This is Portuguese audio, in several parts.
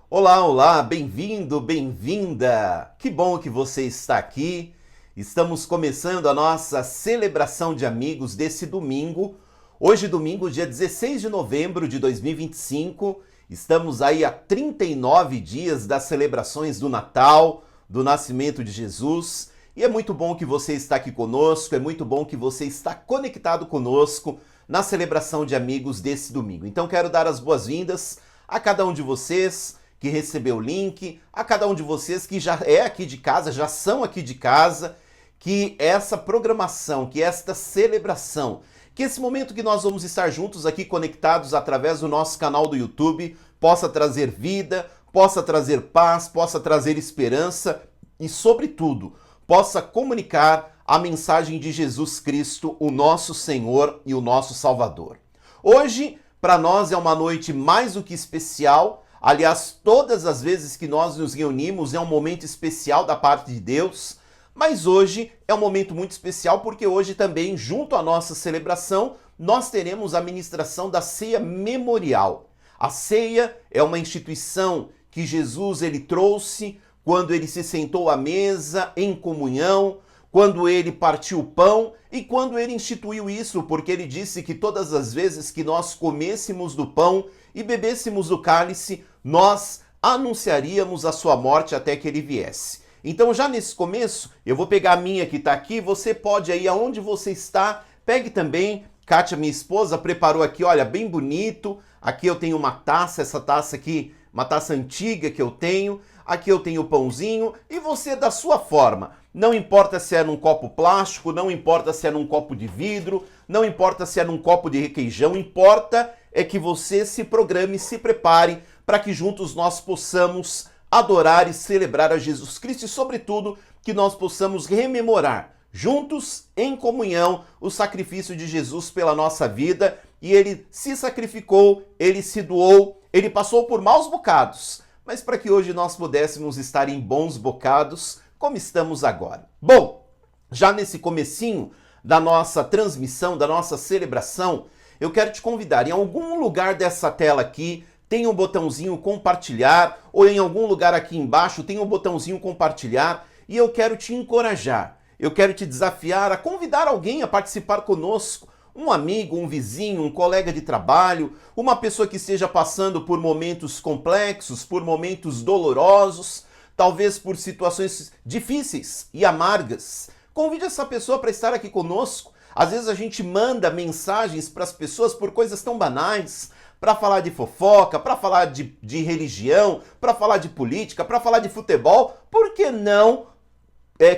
Olá, olá, bem-vindo, bem-vinda! Que bom que você está aqui. Estamos começando a nossa celebração de amigos desse domingo. Hoje, domingo, dia 16 de novembro de 2025. Estamos aí há 39 dias das celebrações do Natal, do nascimento de Jesus. E é muito bom que você está aqui conosco, é muito bom que você está conectado conosco na celebração de amigos desse domingo. Então, quero dar as boas-vindas a cada um de vocês que recebeu o link, a cada um de vocês que já é aqui de casa, já são aqui de casa, que essa programação, que esta celebração, que esse momento que nós vamos estar juntos aqui conectados através do nosso canal do YouTube, possa trazer vida, possa trazer paz, possa trazer esperança e, sobretudo, possa comunicar a mensagem de Jesus Cristo, o nosso Senhor e o nosso Salvador. Hoje, para nós é uma noite mais do que especial. Aliás, todas as vezes que nós nos reunimos é um momento especial da parte de Deus, mas hoje é um momento muito especial porque hoje também, junto à nossa celebração, nós teremos a ministração da ceia memorial. A ceia é uma instituição que Jesus ele trouxe quando ele se sentou à mesa em comunhão, quando ele partiu o pão e quando ele instituiu isso, porque ele disse que todas as vezes que nós comêssemos do pão e bebêssemos do cálice, nós anunciaríamos a sua morte até que ele viesse. Então, já nesse começo, eu vou pegar a minha que está aqui, você pode aí, aonde você está, pegue também. Kátia, minha esposa, preparou aqui, olha, bem bonito. Aqui eu tenho uma taça, essa taça aqui, uma taça antiga que eu tenho. Aqui eu tenho o pãozinho e você da sua forma. Não importa se é num copo plástico, não importa se é num copo de vidro, não importa se é num copo de requeijão, importa é que você se programe, se prepare para que juntos nós possamos adorar e celebrar a Jesus Cristo e, sobretudo, que nós possamos rememorar juntos, em comunhão, o sacrifício de Jesus pela nossa vida. E ele se sacrificou, ele se doou, ele passou por maus bocados, mas para que hoje nós pudéssemos estar em bons bocados, como estamos agora. Bom, já nesse comecinho da nossa transmissão, da nossa celebração, eu quero te convidar, em algum lugar dessa tela aqui, tem um botãozinho compartilhar, ou em algum lugar aqui embaixo tem um botãozinho compartilhar, e eu quero te encorajar, eu quero te desafiar a convidar alguém a participar conosco, um amigo, um vizinho, um colega de trabalho, uma pessoa que esteja passando por momentos complexos, por momentos dolorosos, talvez por situações difíceis e amargas. Convide essa pessoa para estar aqui conosco. Às vezes a gente manda mensagens para as pessoas por coisas tão banais, para falar de fofoca, para falar de religião, para falar de política, para falar de futebol. Por que não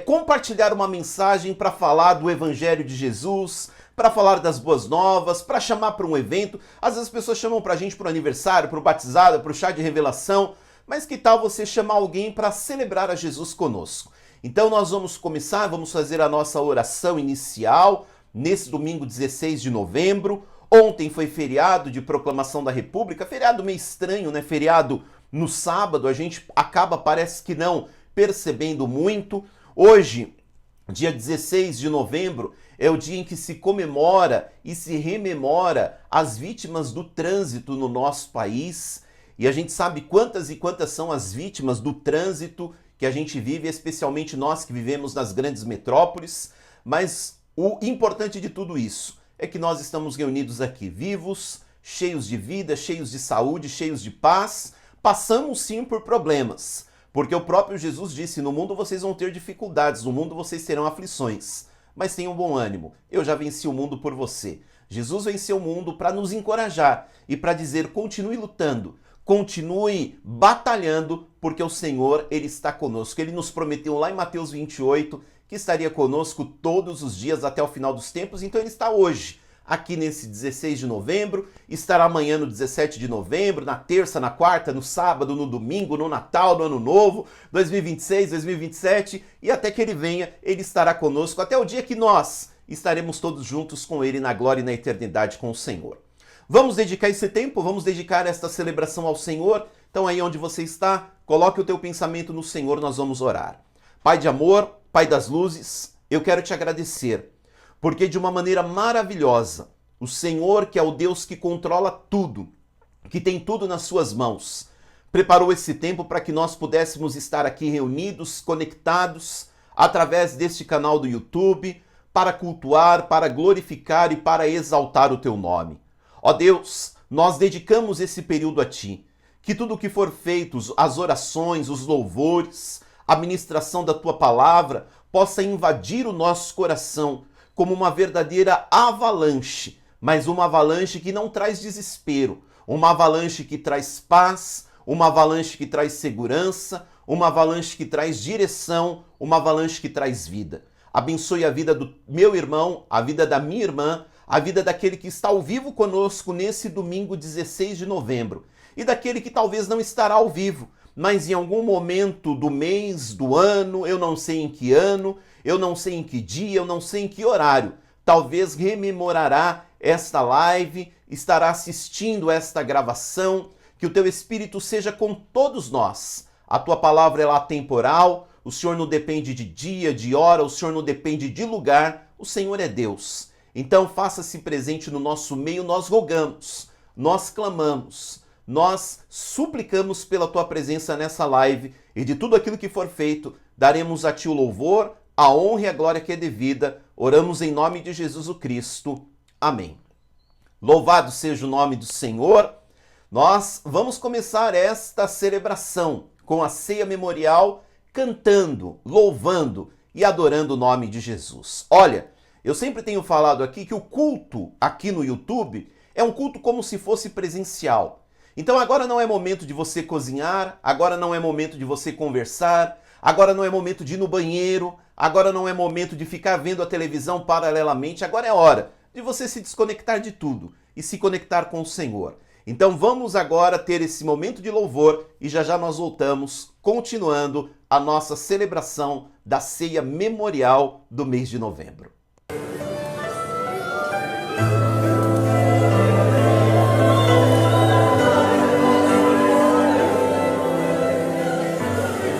compartilhar uma mensagem para falar do Evangelho de Jesus, para falar das boas novas, para chamar para um evento? Às vezes as pessoas chamam para a gente para o aniversário, para o batizado, para o chá de revelação, mas que tal você chamar alguém para celebrar a Jesus conosco? Então nós vamos começar, vamos fazer a nossa oração inicial nesse domingo 16 de novembro. Ontem foi feriado de proclamação da República, feriado meio estranho, né? Feriado no sábado, a gente acaba, parece que não, percebendo muito. Hoje, dia 16 de novembro, é o dia em que se comemora e se rememora as vítimas do trânsito no nosso país. E a gente sabe quantas e quantas são as vítimas do trânsito que a gente vive, especialmente nós que vivemos nas grandes metrópoles. Mas o importante de tudo isso é que nós estamos reunidos aqui, vivos, cheios de vida, cheios de saúde, cheios de paz. Passamos sim por problemas, porque o próprio Jesus disse, no mundo vocês vão ter dificuldades, no mundo vocês terão aflições, mas tenham bom ânimo, eu já venci o mundo por você. Jesus venceu o mundo para nos encorajar e para dizer, continue lutando, continue batalhando, porque o Senhor, Ele está conosco. Ele nos prometeu lá em Mateus 28, que estaria conosco todos os dias até o final dos tempos, então ele está hoje, aqui nesse 16 de novembro, estará amanhã no 17 de novembro, na terça, na quarta, no sábado, no domingo, no Natal, no Ano Novo, 2026, 2027, e até que ele venha, ele estará conosco até o dia que nós estaremos todos juntos com ele na glória e na eternidade com o Senhor. Vamos dedicar esse tempo, vamos dedicar esta celebração ao Senhor. Então aí onde você está, coloque o teu pensamento no Senhor, nós vamos orar. Pai de amor, Pai das luzes, eu quero te agradecer, porque de uma maneira maravilhosa, o Senhor, que é o Deus que controla tudo, que tem tudo nas suas mãos, preparou esse tempo para que nós pudéssemos estar aqui reunidos, conectados, através deste canal do YouTube, para cultuar, para glorificar e para exaltar o teu nome. Ó Deus, nós dedicamos esse período a Ti, que tudo o que for feito, as orações, os louvores, a ministração da Tua palavra, possa invadir o nosso coração como uma verdadeira avalanche, mas uma avalanche que não traz desespero, uma avalanche que traz paz, uma avalanche que traz segurança, uma avalanche que traz direção, uma avalanche que traz vida. Abençoe a vida do meu irmão, a vida da minha irmã, a vida daquele que está ao vivo conosco nesse domingo 16 de novembro e daquele que talvez não estará ao vivo, mas em algum momento do mês, do ano, eu não sei em que ano, eu não sei em que dia, eu não sei em que horário, talvez rememorará esta live, estará assistindo esta gravação. Que o teu Espírito seja com todos nós. A tua palavra é atemporal, o Senhor não depende de dia, de hora, o Senhor não depende de lugar, o Senhor é Deus. Então faça-se presente no nosso meio, nós rogamos, nós clamamos, nós suplicamos pela tua presença nessa live e de tudo aquilo que for feito, daremos a ti o louvor, a honra e a glória que é devida. Oramos em nome de Jesus o Cristo. Amém. Louvado seja o nome do Senhor. Nós vamos começar esta celebração com a ceia memorial, cantando, louvando e adorando o nome de Jesus. Olha, eu sempre tenho falado aqui que o culto aqui no YouTube é um culto como se fosse presencial. Então agora não é momento de você cozinhar, agora não é momento de você conversar, agora não é momento de ir no banheiro, agora não é momento de ficar vendo a televisão paralelamente, agora é hora de você se desconectar de tudo e se conectar com o Senhor. Então vamos agora ter esse momento de louvor e já já nós voltamos, continuando a nossa celebração da ceia memorial do mês de novembro.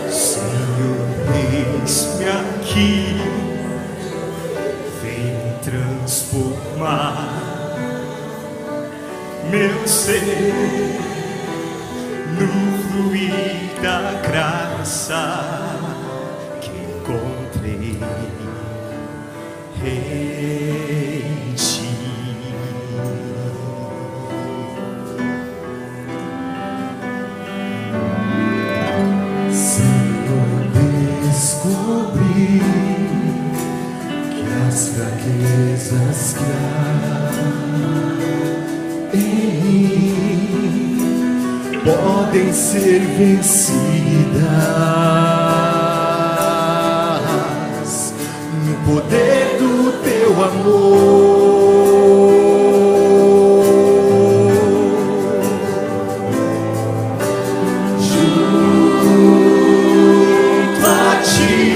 Senhor, eis-me aqui, vem me transformar meu ser no fluir da graça que encontrei em ti. Senhor, descobri que as fraquezas que há podem ser vencidas no poder do teu amor. Junto a ti,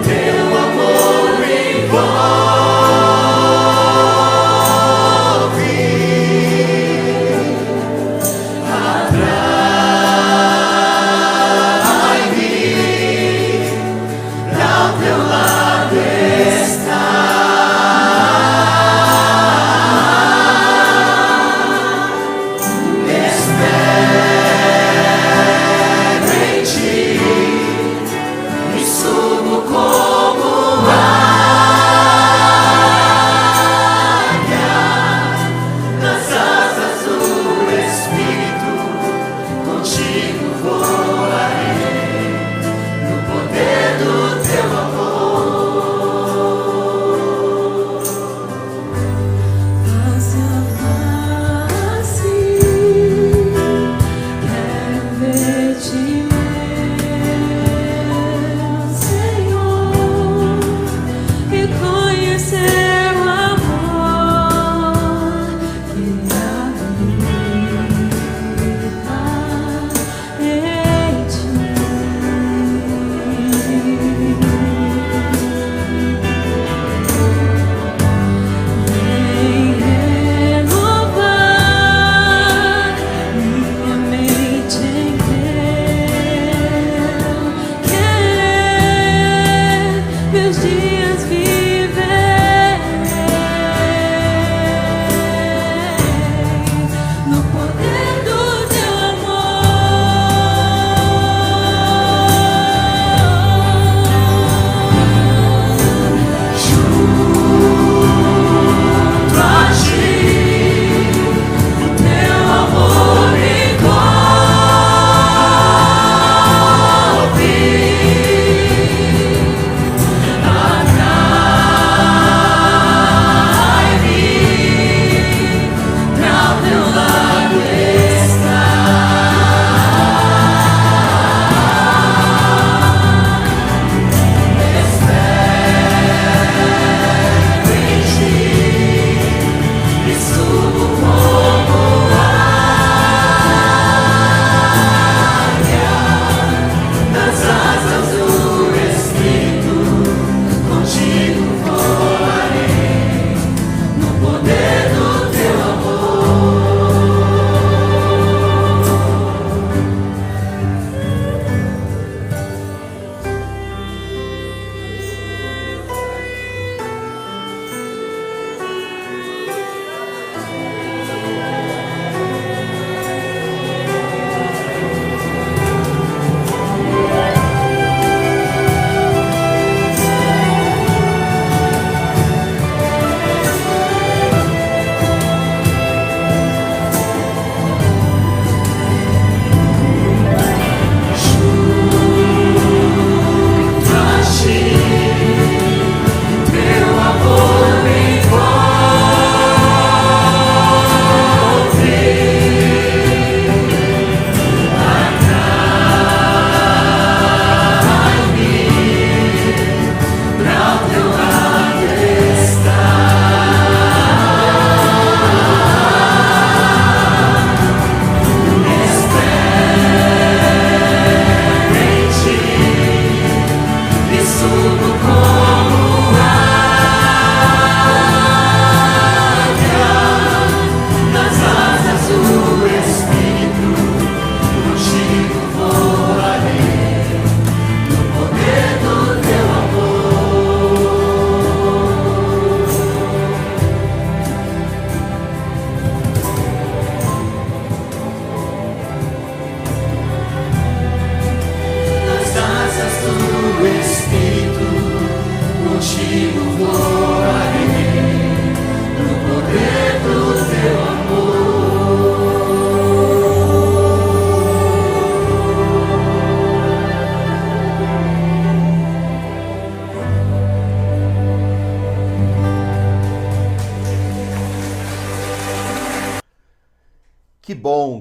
teu amor envolve.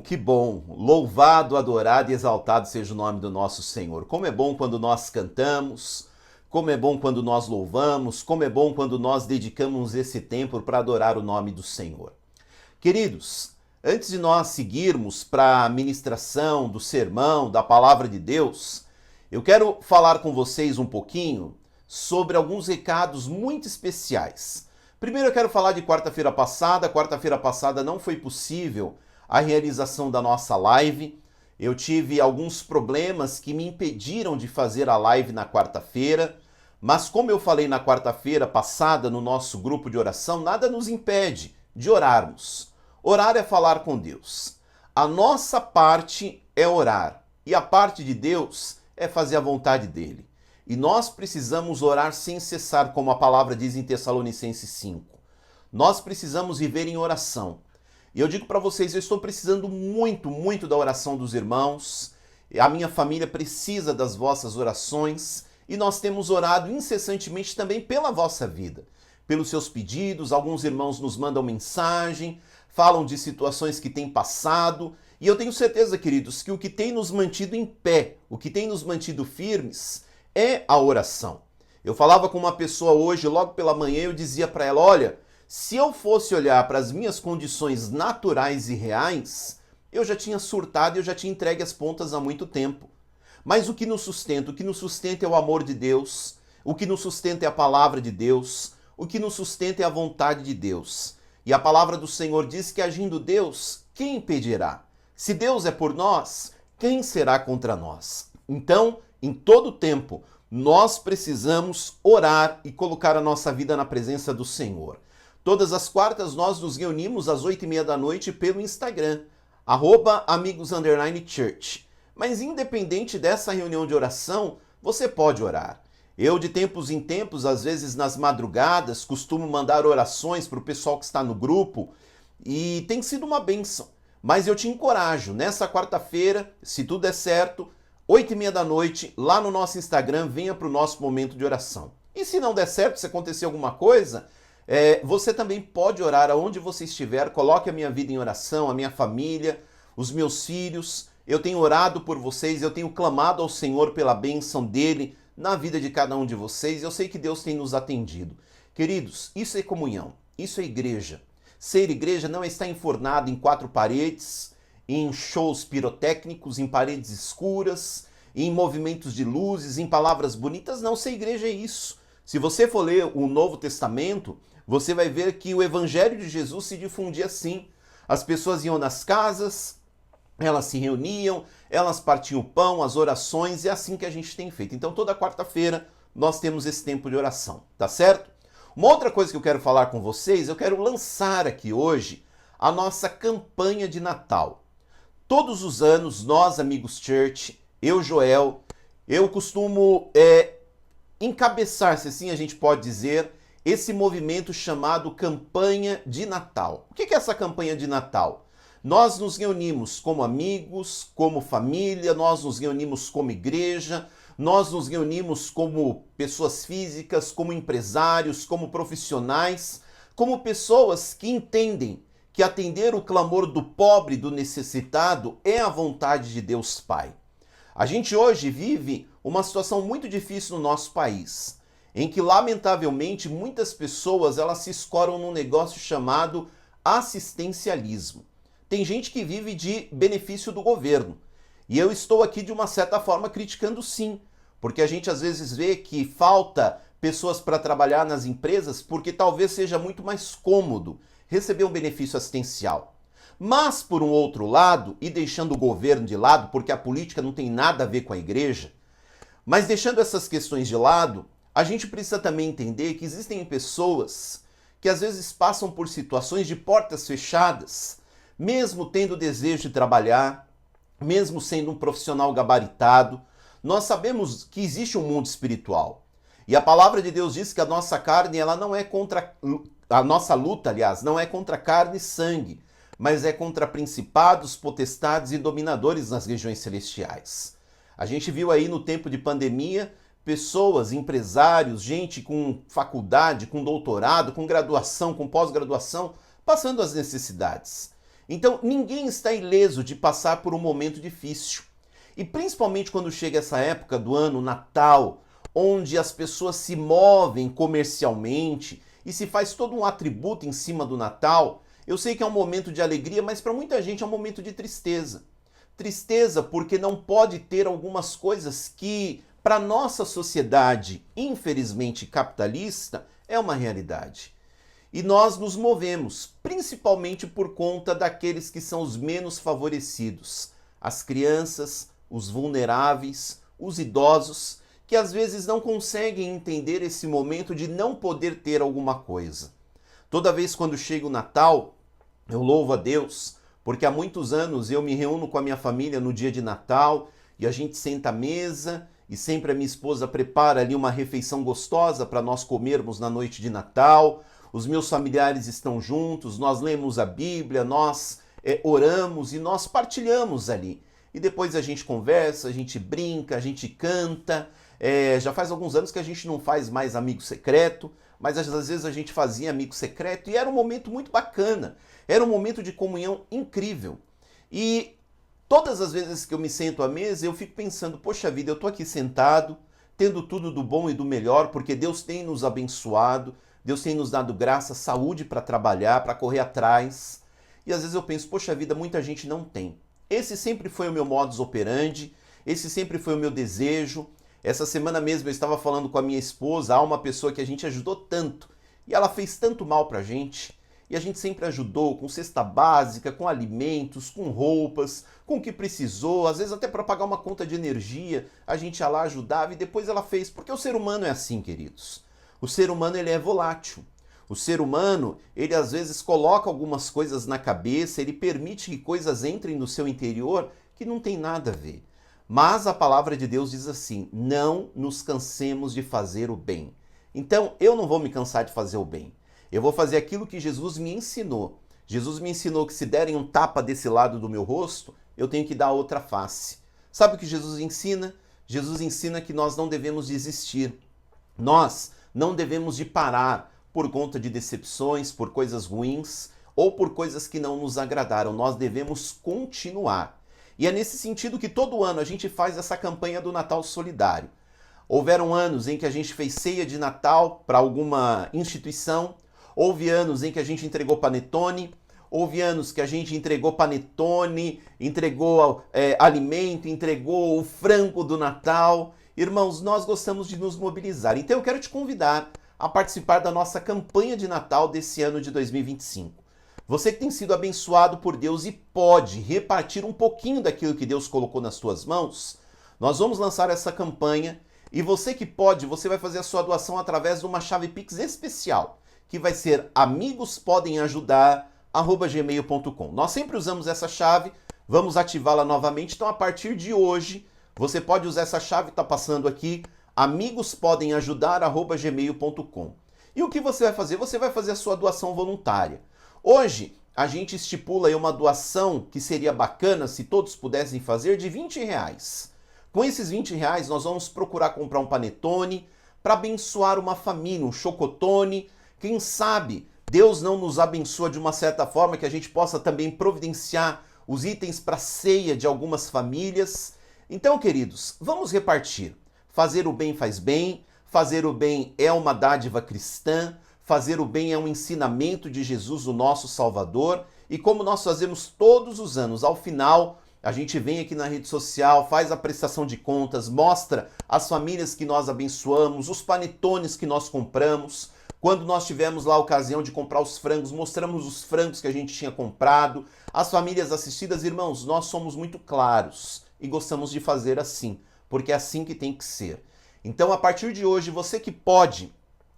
que bom. Louvado, adorado e exaltado seja o nome do nosso Senhor. Como é bom quando nós cantamos, como é bom quando nós louvamos, como é bom quando nós dedicamos esse tempo para adorar o nome do Senhor. Queridos, antes de nós seguirmos para a ministração do sermão, da palavra de Deus, eu quero falar com vocês um pouquinho sobre alguns recados muito especiais. Primeiro eu quero falar de quarta-feira passada. Quarta-feira passada não foi possível a realização da nossa live. Eu tive alguns problemas que me impediram de fazer a live na quarta-feira, mas como eu falei na quarta-feira passada no nosso grupo de oração, nada nos impede de orarmos. Orar é falar com Deus. A nossa parte é orar e a parte de Deus é fazer a vontade dele. E nós precisamos orar sem cessar, como a palavra diz em Tessalonicenses 5. Nós precisamos viver em oração. E eu digo para vocês, eu estou precisando muito da oração dos irmãos. A minha família precisa das vossas orações. E nós temos orado incessantemente também pela vossa vida. Pelos seus pedidos, alguns irmãos nos mandam mensagem, falam de situações que têm passado. E eu tenho certeza, queridos, que o que tem nos mantido em pé, o que tem nos mantido firmes, é a oração. Eu falava com uma pessoa hoje, logo pela manhã, eu dizia para ela, olha, se eu fosse olhar para as minhas condições naturais e reais, eu já tinha surtado e eu já tinha entregue as pontas há muito tempo. Mas o que nos sustenta? O que nos sustenta é o amor de Deus, o que nos sustenta é a palavra de Deus, o que nos sustenta é a vontade de Deus. E a palavra do Senhor diz que agindo Deus, quem impedirá? Se Deus é por nós, quem será contra nós? Então, em todo tempo, nós precisamos orar e colocar a nossa vida na presença do Senhor. Todas as quartas nós nos reunimos às 8h30 da noite pelo Instagram, @amigos_church. Mas independente dessa reunião de oração, você pode orar. Eu, de tempos em tempos, às vezes nas madrugadas, costumo mandar orações para o pessoal que está no grupo e tem sido uma bênção. Mas eu te encorajo, nessa quarta-feira, se tudo der certo, 8h30 da noite, lá no nosso Instagram, venha para o nosso momento de oração. E se não der certo, se acontecer alguma coisa, você também pode orar aonde você estiver, coloque a minha vida em oração, a minha família, os meus filhos. Eu tenho orado por vocês, eu tenho clamado ao Senhor pela bênção dele na vida de cada um de vocês. Eu sei que Deus tem nos atendido. Queridos, isso é comunhão, isso é igreja. Ser igreja não é estar enfornado em quatro paredes, em shows pirotécnicos, em paredes escuras, em movimentos de luzes, em palavras bonitas. Não, ser igreja é isso. Se você for ler o Novo Testamento, você vai ver que o Evangelho de Jesus se difundia assim. As pessoas iam nas casas, elas se reuniam, elas partiam o pão, as orações, e é assim que a gente tem feito. Então toda quarta-feira nós temos esse tempo de oração, tá certo? Uma outra coisa que eu quero falar com vocês, eu quero lançar aqui hoje a nossa campanha de Natal. Todos os anos, nós, Amigos Church, eu, Joel, eu costumo encabeçar, se assim a gente pode dizer, esse movimento chamado Campanha de Natal. O que é essa campanha de Natal? Nós nos reunimos como amigos, como família, nós nos reunimos como igreja, nós nos reunimos como pessoas físicas, como empresários, como profissionais, como pessoas que entendem que atender o clamor do pobre e do necessitado é a vontade de Deus Pai. A gente hoje vive uma situação muito difícil no nosso país, em que lamentavelmente muitas pessoas elas se escoram num negócio chamado assistencialismo. Tem gente que vive de benefício do governo. E eu estou aqui de uma certa forma criticando sim, porque a gente às vezes vê que falta pessoas para trabalhar nas empresas porque talvez seja muito mais cômodo receber um benefício assistencial. Mas, por um outro lado, e deixando o governo de lado, porque a política não tem nada a ver com a igreja, mas deixando essas questões de lado, a gente precisa também entender que existem pessoas que às vezes passam por situações de portas fechadas, mesmo tendo desejo de trabalhar, mesmo sendo um profissional gabaritado. Nós sabemos que existe um mundo espiritual. E a palavra de Deus diz que a nossa carne, ela não é contra... A nossa luta, aliás, não é contra carne e sangue, mas é contra principados, potestades e dominadores nas regiões celestiais. A gente viu aí no tempo de pandemia pessoas, empresários, gente com faculdade, com doutorado, com graduação, com pós-graduação, passando as necessidades. Então, ninguém está ileso de passar por um momento difícil. E principalmente quando chega essa época do ano, Natal, onde as pessoas se movem comercialmente e se faz todo um atributo em cima do Natal, eu sei que é um momento de alegria, mas para muita gente é um momento de tristeza. Tristeza porque não pode ter algumas coisas que, para nossa sociedade, infelizmente capitalista, é uma realidade. E nós nos movemos, principalmente por conta daqueles que são os menos favorecidos, as crianças, os vulneráveis, os idosos, que às vezes não conseguem entender esse momento de não poder ter alguma coisa. Toda vez quando chega o Natal, eu louvo a Deus, porque há muitos anos eu me reúno com a minha família no dia de Natal e a gente senta à mesa e sempre a minha esposa prepara ali uma refeição gostosa para nós comermos na noite de Natal. Os meus familiares estão juntos, nós lemos a Bíblia, nós oramos e nós partilhamos ali. E depois a gente conversa, a gente brinca, a gente canta. Já faz alguns anos que a gente não faz mais amigo secreto, mas às vezes a gente fazia amigo secreto e era um momento muito bacana. Era um momento de comunhão incrível. E todas as vezes que eu me sento à mesa, eu fico pensando, poxa vida, eu estou aqui sentado, tendo tudo do bom e do melhor, porque Deus tem nos abençoado, Deus tem nos dado graça, saúde para trabalhar, para correr atrás. E às vezes eu penso, poxa vida, muita gente não tem. Esse sempre foi o meu modus operandi, esse sempre foi o meu desejo. Essa semana mesmo eu estava falando com a minha esposa, há uma pessoa que a gente ajudou tanto, e ela fez tanto mal pra gente, e a gente sempre ajudou com cesta básica, com alimentos, com roupas, com o que precisou, às vezes até para pagar uma conta de energia, a gente ia lá, ajudava e depois ela fez, porque o ser humano é assim, queridos. O ser humano ele é volátil. O ser humano, ele às vezes coloca algumas coisas na cabeça, ele permite que coisas entrem no seu interior que não tem nada a ver. Mas a palavra de Deus diz assim, não nos cansemos de fazer o bem. Então, eu não vou me cansar de fazer o bem. Eu vou fazer aquilo que Jesus me ensinou. Jesus me ensinou que se derem um tapa desse lado do meu rosto, eu tenho que dar a outra face. Sabe o que Jesus ensina? Jesus ensina que nós não devemos desistir. Nós não devemos de parar por conta de decepções, por coisas ruins ou por coisas que não nos agradaram. Nós devemos continuar. E é nesse sentido que todo ano a gente faz essa campanha do Natal Solidário. Houveram anos em que a gente fez ceia de Natal para alguma instituição, houve anos em que a gente entregou panetone, houve anos que a gente entregou panetone, entregou alimento, entregou o frango do Natal. Irmãos, nós gostamos de nos mobilizar. Então eu quero te convidar a participar da nossa campanha de Natal desse ano de 2025. Você que tem sido abençoado por Deus e pode repartir um pouquinho daquilo que Deus colocou nas suas mãos, nós vamos lançar essa campanha e você que pode, você vai fazer a sua doação através de uma chave Pix especial, que vai ser amigospodemajudar@gmail.com. Nós sempre usamos essa chave, vamos ativá-la novamente, então a partir de hoje, você pode usar essa chave, está passando aqui, amigospodemajudar@gmail.com. E o que você vai fazer? Você vai fazer a sua doação voluntária. Hoje, a gente estipula aí uma doação que seria bacana se todos pudessem fazer de R$20. Com esses R$20, nós vamos procurar comprar um panetone para abençoar uma família, um chocotone. Quem sabe Deus não nos abençoa de uma certa forma que a gente possa também providenciar os itens para ceia de algumas famílias. Então, queridos, vamos repartir. Fazer o bem faz bem, fazer o bem é uma dádiva cristã, fazer o bem é um ensinamento de Jesus, o nosso Salvador, e como nós fazemos todos os anos, ao final, a gente vem aqui na rede social, faz a prestação de contas, mostra as famílias que nós abençoamos, os panetones que nós compramos. Quando nós tivemos lá a ocasião de comprar os frangos, mostramos os frangos que a gente tinha comprado, as famílias assistidas. Irmãos, nós somos muito claros e gostamos de fazer assim, porque é assim que tem que ser. Então, a partir de hoje, você que pode,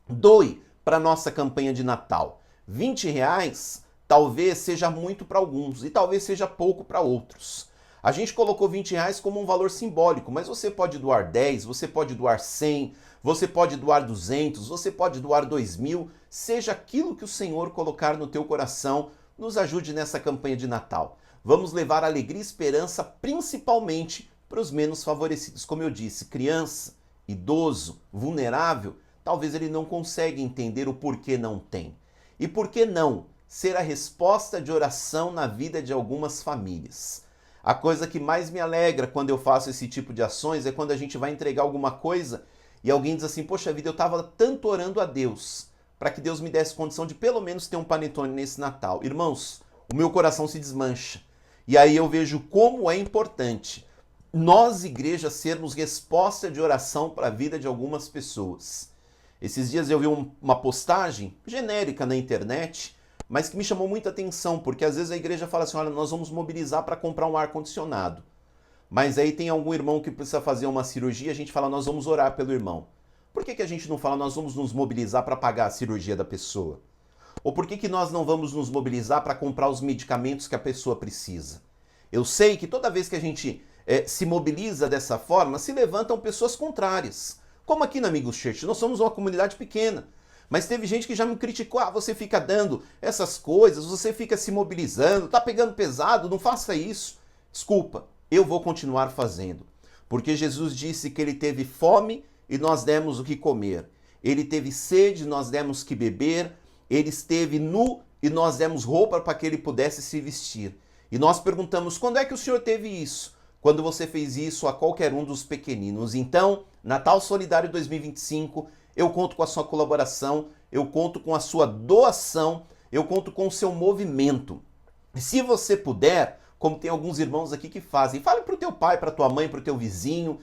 doe para a nossa campanha de Natal. R$20 talvez seja muito para alguns e talvez seja pouco para outros. A gente colocou R$20 como um valor simbólico, mas você pode doar 10, você pode doar 100, você pode doar 200, você pode doar 2.000, seja aquilo que o Senhor colocar no teu coração, nos ajude nessa campanha de Natal. Vamos levar alegria e esperança principalmente para os menos favorecidos. Como eu disse, criança, idoso, vulnerável, talvez ele não consiga entender o porquê não tem. E por que não ser a resposta de oração na vida de algumas famílias. A coisa que mais me alegra quando eu faço esse tipo de ações é quando a gente vai entregar alguma coisa e alguém diz assim, poxa vida, eu estava tanto orando a Deus para que Deus me desse condição de pelo menos ter um panetone nesse Natal. Irmãos, o meu coração se desmancha. E aí eu vejo como é importante nós, igreja, sermos resposta de oração para a vida de algumas pessoas. Esses dias eu vi uma postagem genérica na internet, mas que me chamou muita atenção, porque às vezes a igreja fala assim, olha, nós vamos mobilizar para comprar um ar-condicionado. Mas aí tem algum irmão que precisa fazer uma cirurgia, a gente fala, nós vamos orar pelo irmão. Por que a gente não fala, nós vamos nos mobilizar para pagar a cirurgia da pessoa? Ou por que nós não vamos nos mobilizar para comprar os medicamentos que a pessoa precisa? Eu sei que toda vez que a gente se mobiliza dessa forma, se levantam pessoas contrárias. Como aqui na Amigos Church, nós somos uma comunidade pequena. Mas teve gente que já me criticou, você fica dando essas coisas, você fica se mobilizando, tá pegando pesado, não faça isso. Desculpa, eu vou continuar fazendo. Porque Jesus disse que ele teve fome e nós demos o que comer. Ele teve sede, nós demos que beber. Ele esteve nu e nós demos roupa para que ele pudesse se vestir. E nós perguntamos, quando é que o Senhor teve isso? Quando você fez isso a qualquer um dos pequeninos. Então, Natal Solidário 2025, eu conto com a sua colaboração, eu conto com a sua doação, eu conto com o seu movimento. Se você puder, como tem alguns irmãos aqui que fazem, fale para o teu pai, para tua mãe, para o teu vizinho.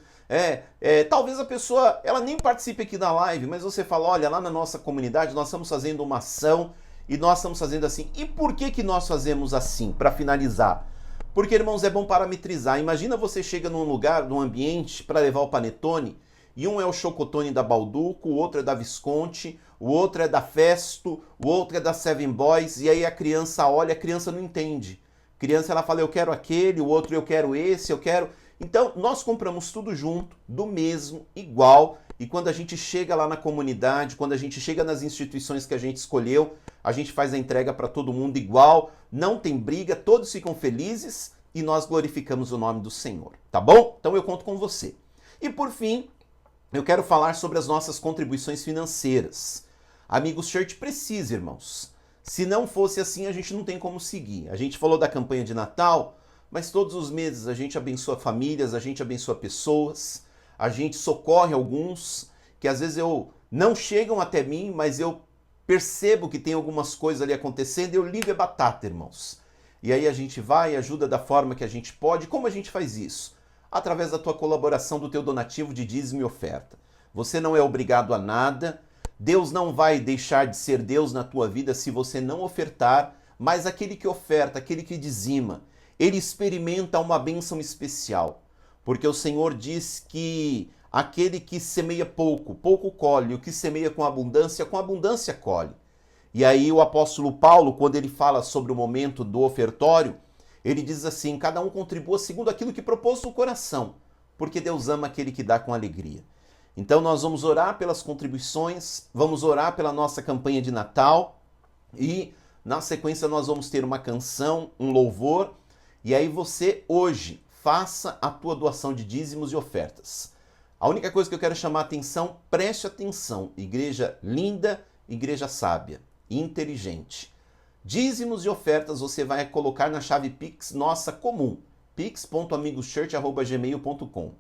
Talvez a pessoa ela nem participe aqui da live, mas você fala, olha, lá na nossa comunidade nós estamos fazendo uma ação e nós estamos fazendo assim. E por que nós fazemos assim? Para finalizar. Porque, irmãos, é bom parametrizar. Imagina você chega num lugar, num ambiente, para levar o panetone, e um é o chocotone da Balduco, o outro é da Visconti, o outro é da Festo, o outro é da Seven Boys, e aí a criança olha, a criança não entende. A criança ela fala, eu quero aquele, o outro eu quero esse, eu quero... Então, nós compramos tudo junto, do mesmo, igual, e quando a gente chega lá na comunidade, quando a gente chega nas instituições que a gente escolheu, a gente faz a entrega para todo mundo igual, não tem briga, todos ficam felizes e nós glorificamos o nome do Senhor, tá bom? Então eu conto com você. E por fim, eu quero falar sobre as nossas contribuições financeiras. Amigos Church precisa, irmãos. Se não fosse assim, a gente não tem como seguir. A gente falou da campanha de Natal, mas todos os meses a gente abençoa famílias, a gente abençoa pessoas, a gente socorre alguns que às vezes não chegam até mim, mas eu percebo que tem algumas coisas ali acontecendo e eu ligo a batata, irmãos. E aí a gente vai e ajuda da forma que a gente pode. Como a gente faz isso? Através da tua colaboração, do teu donativo de dízimo e oferta. Você não é obrigado a nada. Deus não vai deixar de ser Deus na tua vida se você não ofertar, mas aquele que oferta, aquele que dizima, ele experimenta uma bênção especial. Porque o Senhor diz que aquele que semeia pouco, pouco colhe. O que semeia com abundância colhe. E aí o apóstolo Paulo, quando ele fala sobre o momento do ofertório, ele diz assim, cada um contribua segundo aquilo que propôs no coração, porque Deus ama aquele que dá com alegria. Então nós vamos orar pelas contribuições, vamos orar pela nossa campanha de Natal e na sequência nós vamos ter uma canção, um louvor, e aí você hoje faça a tua doação de dízimos e ofertas. A única coisa que eu quero chamar a atenção, preste atenção, igreja linda, igreja sábia, inteligente. Dízimos e ofertas você vai colocar na chave Pix nossa comum, pix.amigoschurch@gmail.com.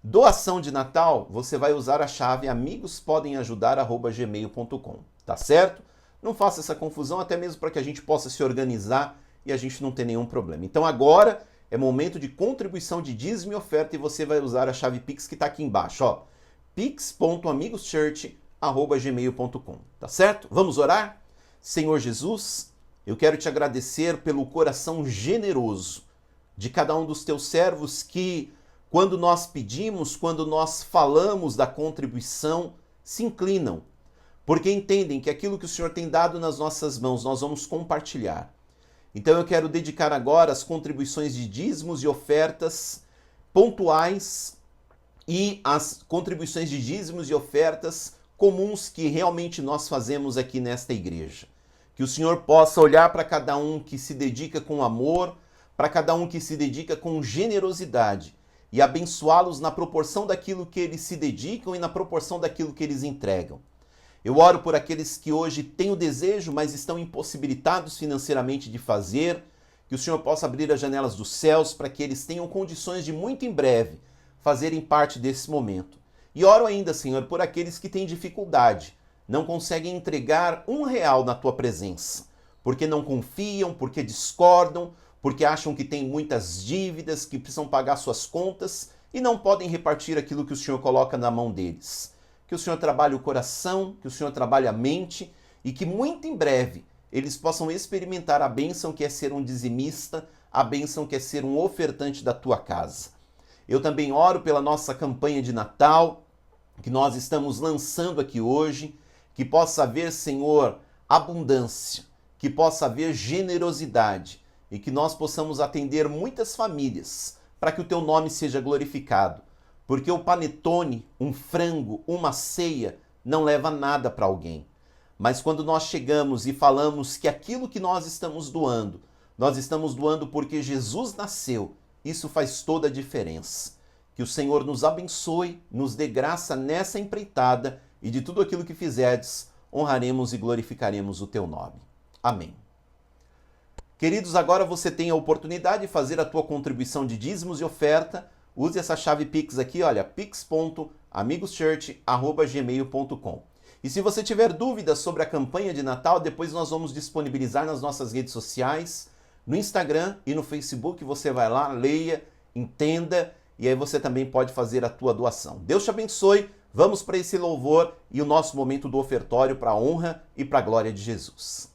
Doação de Natal, você vai usar a chave amigospodemajudar@gmail.com, tá certo? Não faça essa confusão, até mesmo para que a gente possa se organizar e a gente não ter nenhum problema. Então agora é momento de contribuição de dízimo e oferta e você vai usar a chave Pix que está aqui embaixo, ó, pix.amigoschurch@gmail.com, tá certo? Vamos orar? Senhor Jesus, eu quero te agradecer pelo coração generoso de cada um dos teus servos que, quando nós pedimos, quando nós falamos da contribuição, se inclinam, porque entendem que aquilo que o Senhor tem dado nas nossas mãos, nós vamos compartilhar. Então eu quero dedicar agora as contribuições de dízimos e ofertas pontuais e as contribuições de dízimos e ofertas comuns que realmente nós fazemos aqui nesta igreja. Que o Senhor possa olhar para cada um que se dedica com amor, para cada um que se dedica com generosidade e abençoá-los na proporção daquilo que eles se dedicam e na proporção daquilo que eles entregam. Eu oro por aqueles que hoje têm o desejo, mas estão impossibilitados financeiramente de fazer, que o Senhor possa abrir as janelas dos céus para que eles tenham condições de muito em breve fazerem parte desse momento. E oro ainda, Senhor, por aqueles que têm dificuldade, não conseguem entregar R$ 1 na tua presença, porque não confiam, porque discordam, porque acham que têm muitas dívidas, que precisam pagar suas contas e não podem repartir aquilo que o Senhor coloca na mão deles. Que o Senhor trabalhe o coração, que o Senhor trabalhe a mente e que muito em breve eles possam experimentar a bênção que é ser um dizimista, a bênção que é ser um ofertante da tua casa. Eu também oro pela nossa campanha de Natal, que nós estamos lançando aqui hoje, que possa haver, Senhor, abundância, que possa haver generosidade e que nós possamos atender muitas famílias para que o teu nome seja glorificado. Porque o panetone, um frango, uma ceia, não leva nada para alguém. Mas quando nós chegamos e falamos que aquilo que nós estamos doando porque Jesus nasceu, isso faz toda a diferença. Que o Senhor nos abençoe, nos dê graça nessa empreitada e de tudo aquilo que fizerdes, honraremos e glorificaremos o teu nome. Amém. Queridos, agora você tem a oportunidade de fazer a tua contribuição de dízimos e oferta. Use essa chave Pix aqui, olha, pix.amigoschurch@gmail.com. E se você tiver dúvidas sobre a campanha de Natal, depois nós vamos disponibilizar nas nossas redes sociais, no Instagram e no Facebook. Você vai lá, leia, entenda e aí você também pode fazer a tua doação. Deus te abençoe. Vamos para esse louvor e o nosso momento do ofertório para a honra e para a glória de Jesus.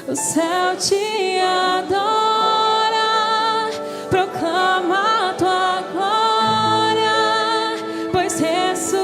O céu te adora, proclama a tua glória, pois ressuscitaste.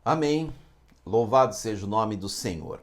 Amém. Louvado seja o nome do Senhor.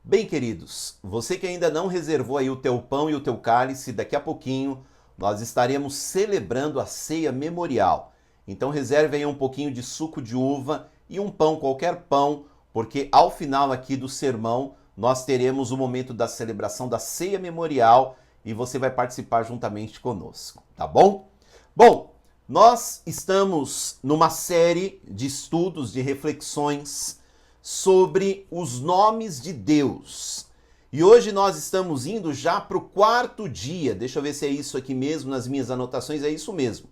Bem, queridos, você que ainda não reservou aí o teu pão e o teu cálice, daqui a pouquinho nós estaremos celebrando a ceia memorial. Então reserve aí um pouquinho de suco de uva e um pão, qualquer pão, porque ao final aqui do sermão nós teremos o momento da celebração da ceia memorial e você vai participar juntamente conosco, tá bom? Bom, nós estamos numa série de estudos, de reflexões sobre os nomes de Deus. E hoje nós estamos indo já para o 4º dia. Deixa eu ver se é isso aqui mesmo, nas minhas anotações, é isso mesmo.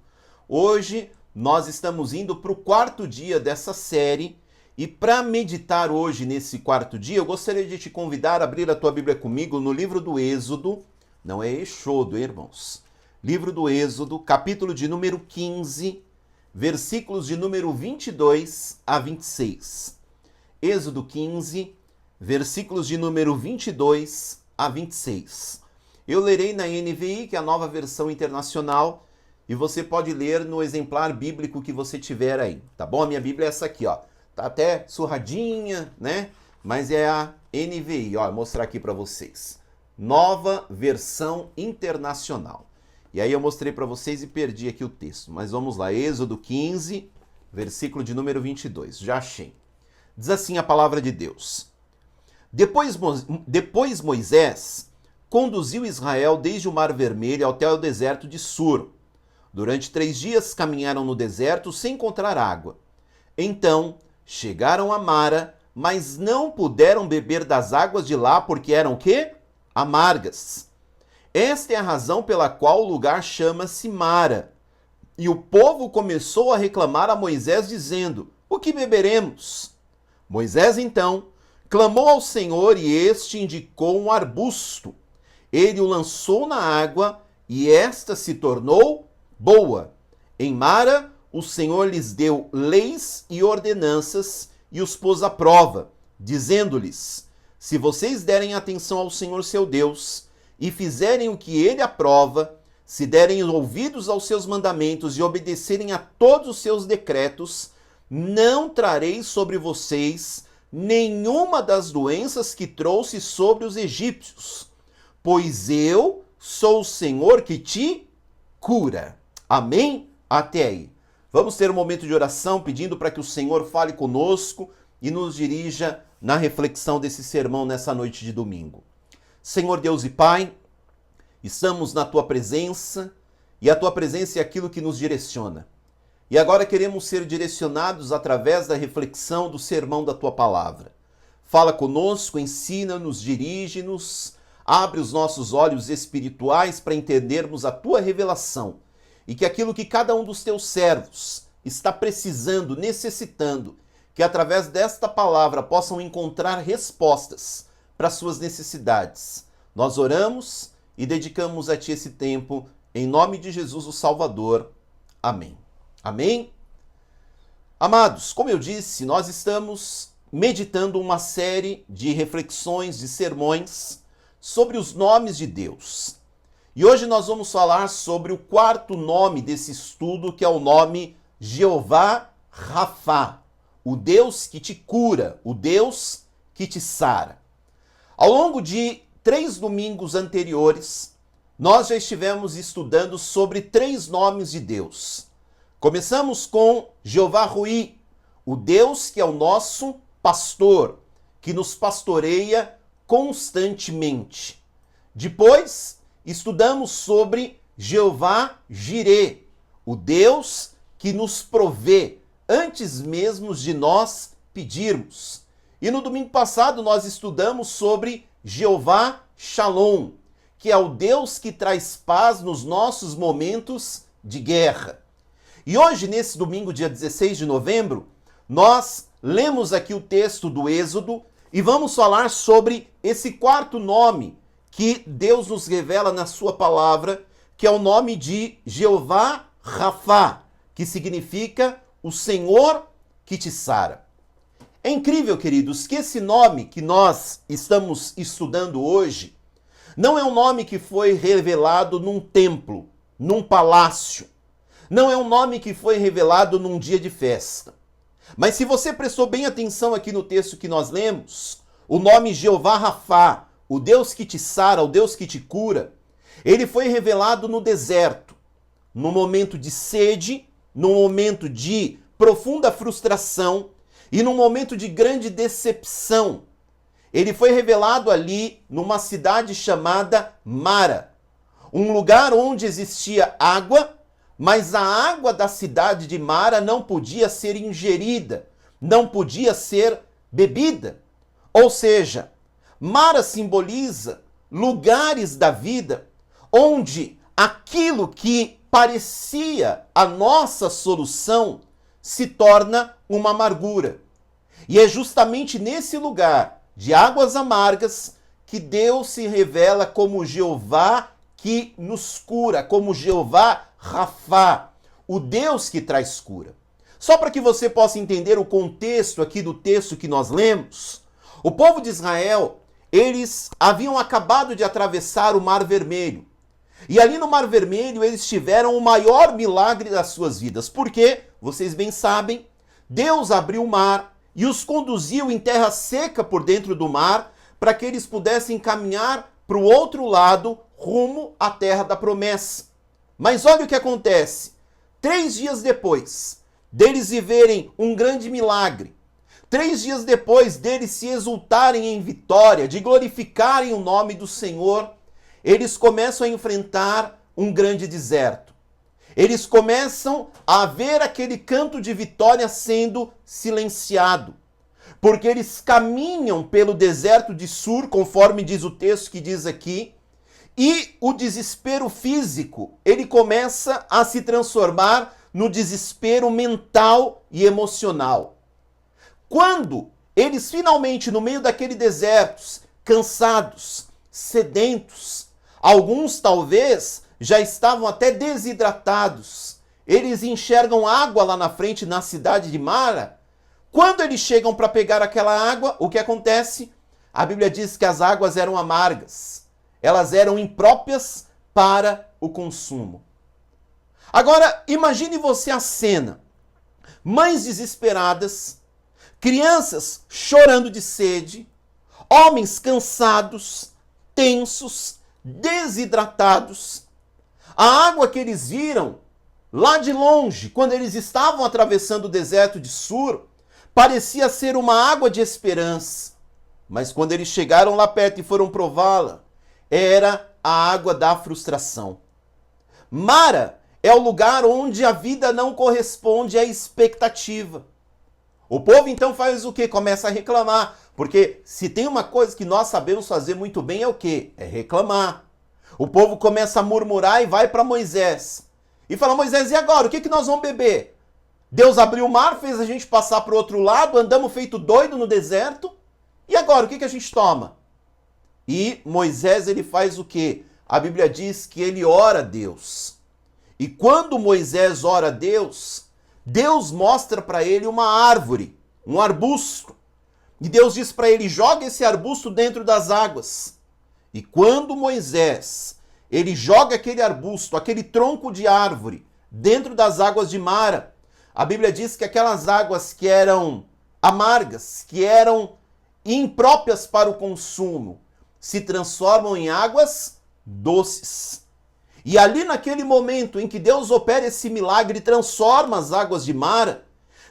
Hoje nós estamos indo para o 4º dia dessa série. E para meditar hoje nesse 4º dia, eu gostaria de te convidar a abrir a tua Bíblia comigo no livro do Êxodo. Não é Exodo, irmãos. Livro do Êxodo, capítulo de número 15, versículos de número 22 a 26. Êxodo 15, versículos de número 22 a 26. Eu lerei na NVI, que é a Nova Versão Internacional, e você pode ler no exemplar bíblico que você tiver aí, tá bom? A minha Bíblia é essa aqui, ó. Tá até surradinha, né? Mas é a NVI, ó, vou mostrar aqui para vocês. Nova Versão Internacional. E aí eu mostrei para vocês e perdi aqui o texto. Mas vamos lá, Êxodo 15, versículo de número 22. Já achei. Diz assim a palavra de Deus. Depois Moisés conduziu Israel desde o Mar Vermelho até o deserto de Sur. Durante 3 dias caminharam no deserto sem encontrar água. Então chegaram a Mara, mas não puderam beber das águas de lá porque eram o quê? Amargas. Esta é a razão pela qual o lugar chama-se Mara. E o povo começou a reclamar a Moisés dizendo: o que beberemos? Moisés, então, clamou ao Senhor e este indicou um arbusto. Ele o lançou na água e esta se tornou boa. Em Mara, o Senhor lhes deu leis e ordenanças e os pôs à prova, dizendo-lhes: se vocês derem atenção ao Senhor seu Deus e fizerem o que ele aprova, se derem ouvidos aos seus mandamentos e obedecerem a todos os seus decretos, não trarei sobre vocês nenhuma das doenças que trouxe sobre os egípcios, pois eu sou o Senhor que te cura. Amém? Até aí. Vamos ter um momento de oração pedindo para que o Senhor fale conosco e nos dirija na reflexão desse sermão nessa noite de domingo. Senhor Deus e Pai, estamos na Tua presença e a Tua presença é aquilo que nos direciona. E agora queremos ser direcionados através da reflexão do sermão da Tua palavra. Fala conosco, ensina-nos, dirige-nos, abre os nossos olhos espirituais para entendermos a Tua revelação e que aquilo que cada um dos Teus servos está precisando, necessitando, que através desta palavra possam encontrar respostas para suas necessidades. Nós oramos e dedicamos a Ti esse tempo, em nome de Jesus o Salvador. Amém. Amém? Amados, como eu disse, nós estamos meditando uma série de reflexões, de sermões sobre os nomes de Deus. E hoje nós vamos falar sobre o 4º nome desse estudo, que é o nome Jeová Rafá, o Deus que te cura, o Deus que te sara. Ao longo de 3 domingos anteriores, nós já estivemos estudando sobre 3 nomes de Deus. Começamos com Jeová Ruí, o Deus que é o nosso pastor, que nos pastoreia constantemente. Depois, estudamos sobre Jeová Jirê, o Deus que nos provê antes mesmo de nós pedirmos. E no domingo passado nós estudamos sobre Jeová Shalom, que é o Deus que traz paz nos nossos momentos de guerra. E hoje, nesse domingo, dia 16 de novembro, nós lemos aqui o texto do Êxodo e vamos falar sobre esse 4º nome que Deus nos revela na sua palavra, que é o nome de Jeová Rafá, que significa o Senhor que te sara. É incrível, queridos, que esse nome que nós estamos estudando hoje não é um nome que foi revelado num templo, num palácio. Não é um nome que foi revelado num dia de festa. Mas se você prestou bem atenção aqui no texto que nós lemos, o nome Jeová Rafá, o Deus que te sara, o Deus que te cura, ele foi revelado no deserto, no momento de sede, no momento de profunda frustração e num momento de grande decepção. Ele foi revelado ali numa cidade chamada Mara, um lugar onde existia água, mas a água da cidade de Mara não podia ser ingerida, não podia ser bebida. Ou seja, Mara simboliza lugares da vida onde aquilo que parecia a nossa solução se torna uma amargura. E é justamente nesse lugar de águas amargas que Deus se revela como Jeová que nos cura, como Jeová Rafá, o Deus que traz cura. Só para que você possa entender o contexto aqui do texto que nós lemos, o povo de Israel, eles haviam acabado de atravessar o Mar Vermelho. E ali no Mar Vermelho eles tiveram o maior milagre das suas vidas. Porque, vocês bem sabem, Deus abriu o mar e os conduziu em terra seca por dentro do mar para que eles pudessem caminhar para o outro lado, rumo à terra da promessa. Mas olha o que acontece. 3 dias depois deles viverem um grande milagre, 3 dias depois deles se exultarem em vitória, de glorificarem o nome do Senhor, eles começam a enfrentar um grande deserto. Eles começam a ver aquele canto de vitória sendo silenciado, porque eles caminham pelo deserto de Sur, conforme diz o texto que diz aqui, e o desespero físico, ele começa a se transformar no desespero mental e emocional. Quando eles finalmente, no meio daquele deserto, cansados, sedentos, alguns talvez já estavam até desidratados, eles enxergam água lá na frente na cidade de Mara. Quando eles chegam para pegar aquela água, o que acontece? A Bíblia diz que as águas eram amargas. Elas eram impróprias para o consumo. Agora, imagine você a cena. Mães desesperadas, crianças chorando de sede, homens cansados, tensos, desidratados. A água que eles viram lá de longe, quando eles estavam atravessando o deserto de Sur, parecia ser uma água de esperança. Mas quando eles chegaram lá perto e foram prová-la, era a água da frustração. Mara é o lugar onde a vida não corresponde à expectativa. O povo então faz o quê? Começa a reclamar. Porque se tem uma coisa que nós sabemos fazer muito bem é o quê? É reclamar. O povo começa a murmurar e vai para Moisés. E fala, Moisés, e agora? O que nós vamos beber? Deus abriu o mar, fez a gente passar para o outro lado, andamos feito doido no deserto. E agora, o que a gente toma? E Moisés, ele faz o quê? A Bíblia diz que ele ora a Deus. E quando Moisés ora a Deus, Deus mostra para ele uma árvore, um arbusto. E Deus diz para ele, joga esse arbusto dentro das águas. E quando Moisés, ele joga aquele arbusto, aquele tronco de árvore, dentro das águas de Mara, a Bíblia diz que aquelas águas que eram amargas, que eram impróprias para o consumo, se transformam em águas doces. E ali naquele momento em que Deus opera esse milagre e transforma as águas de Mara,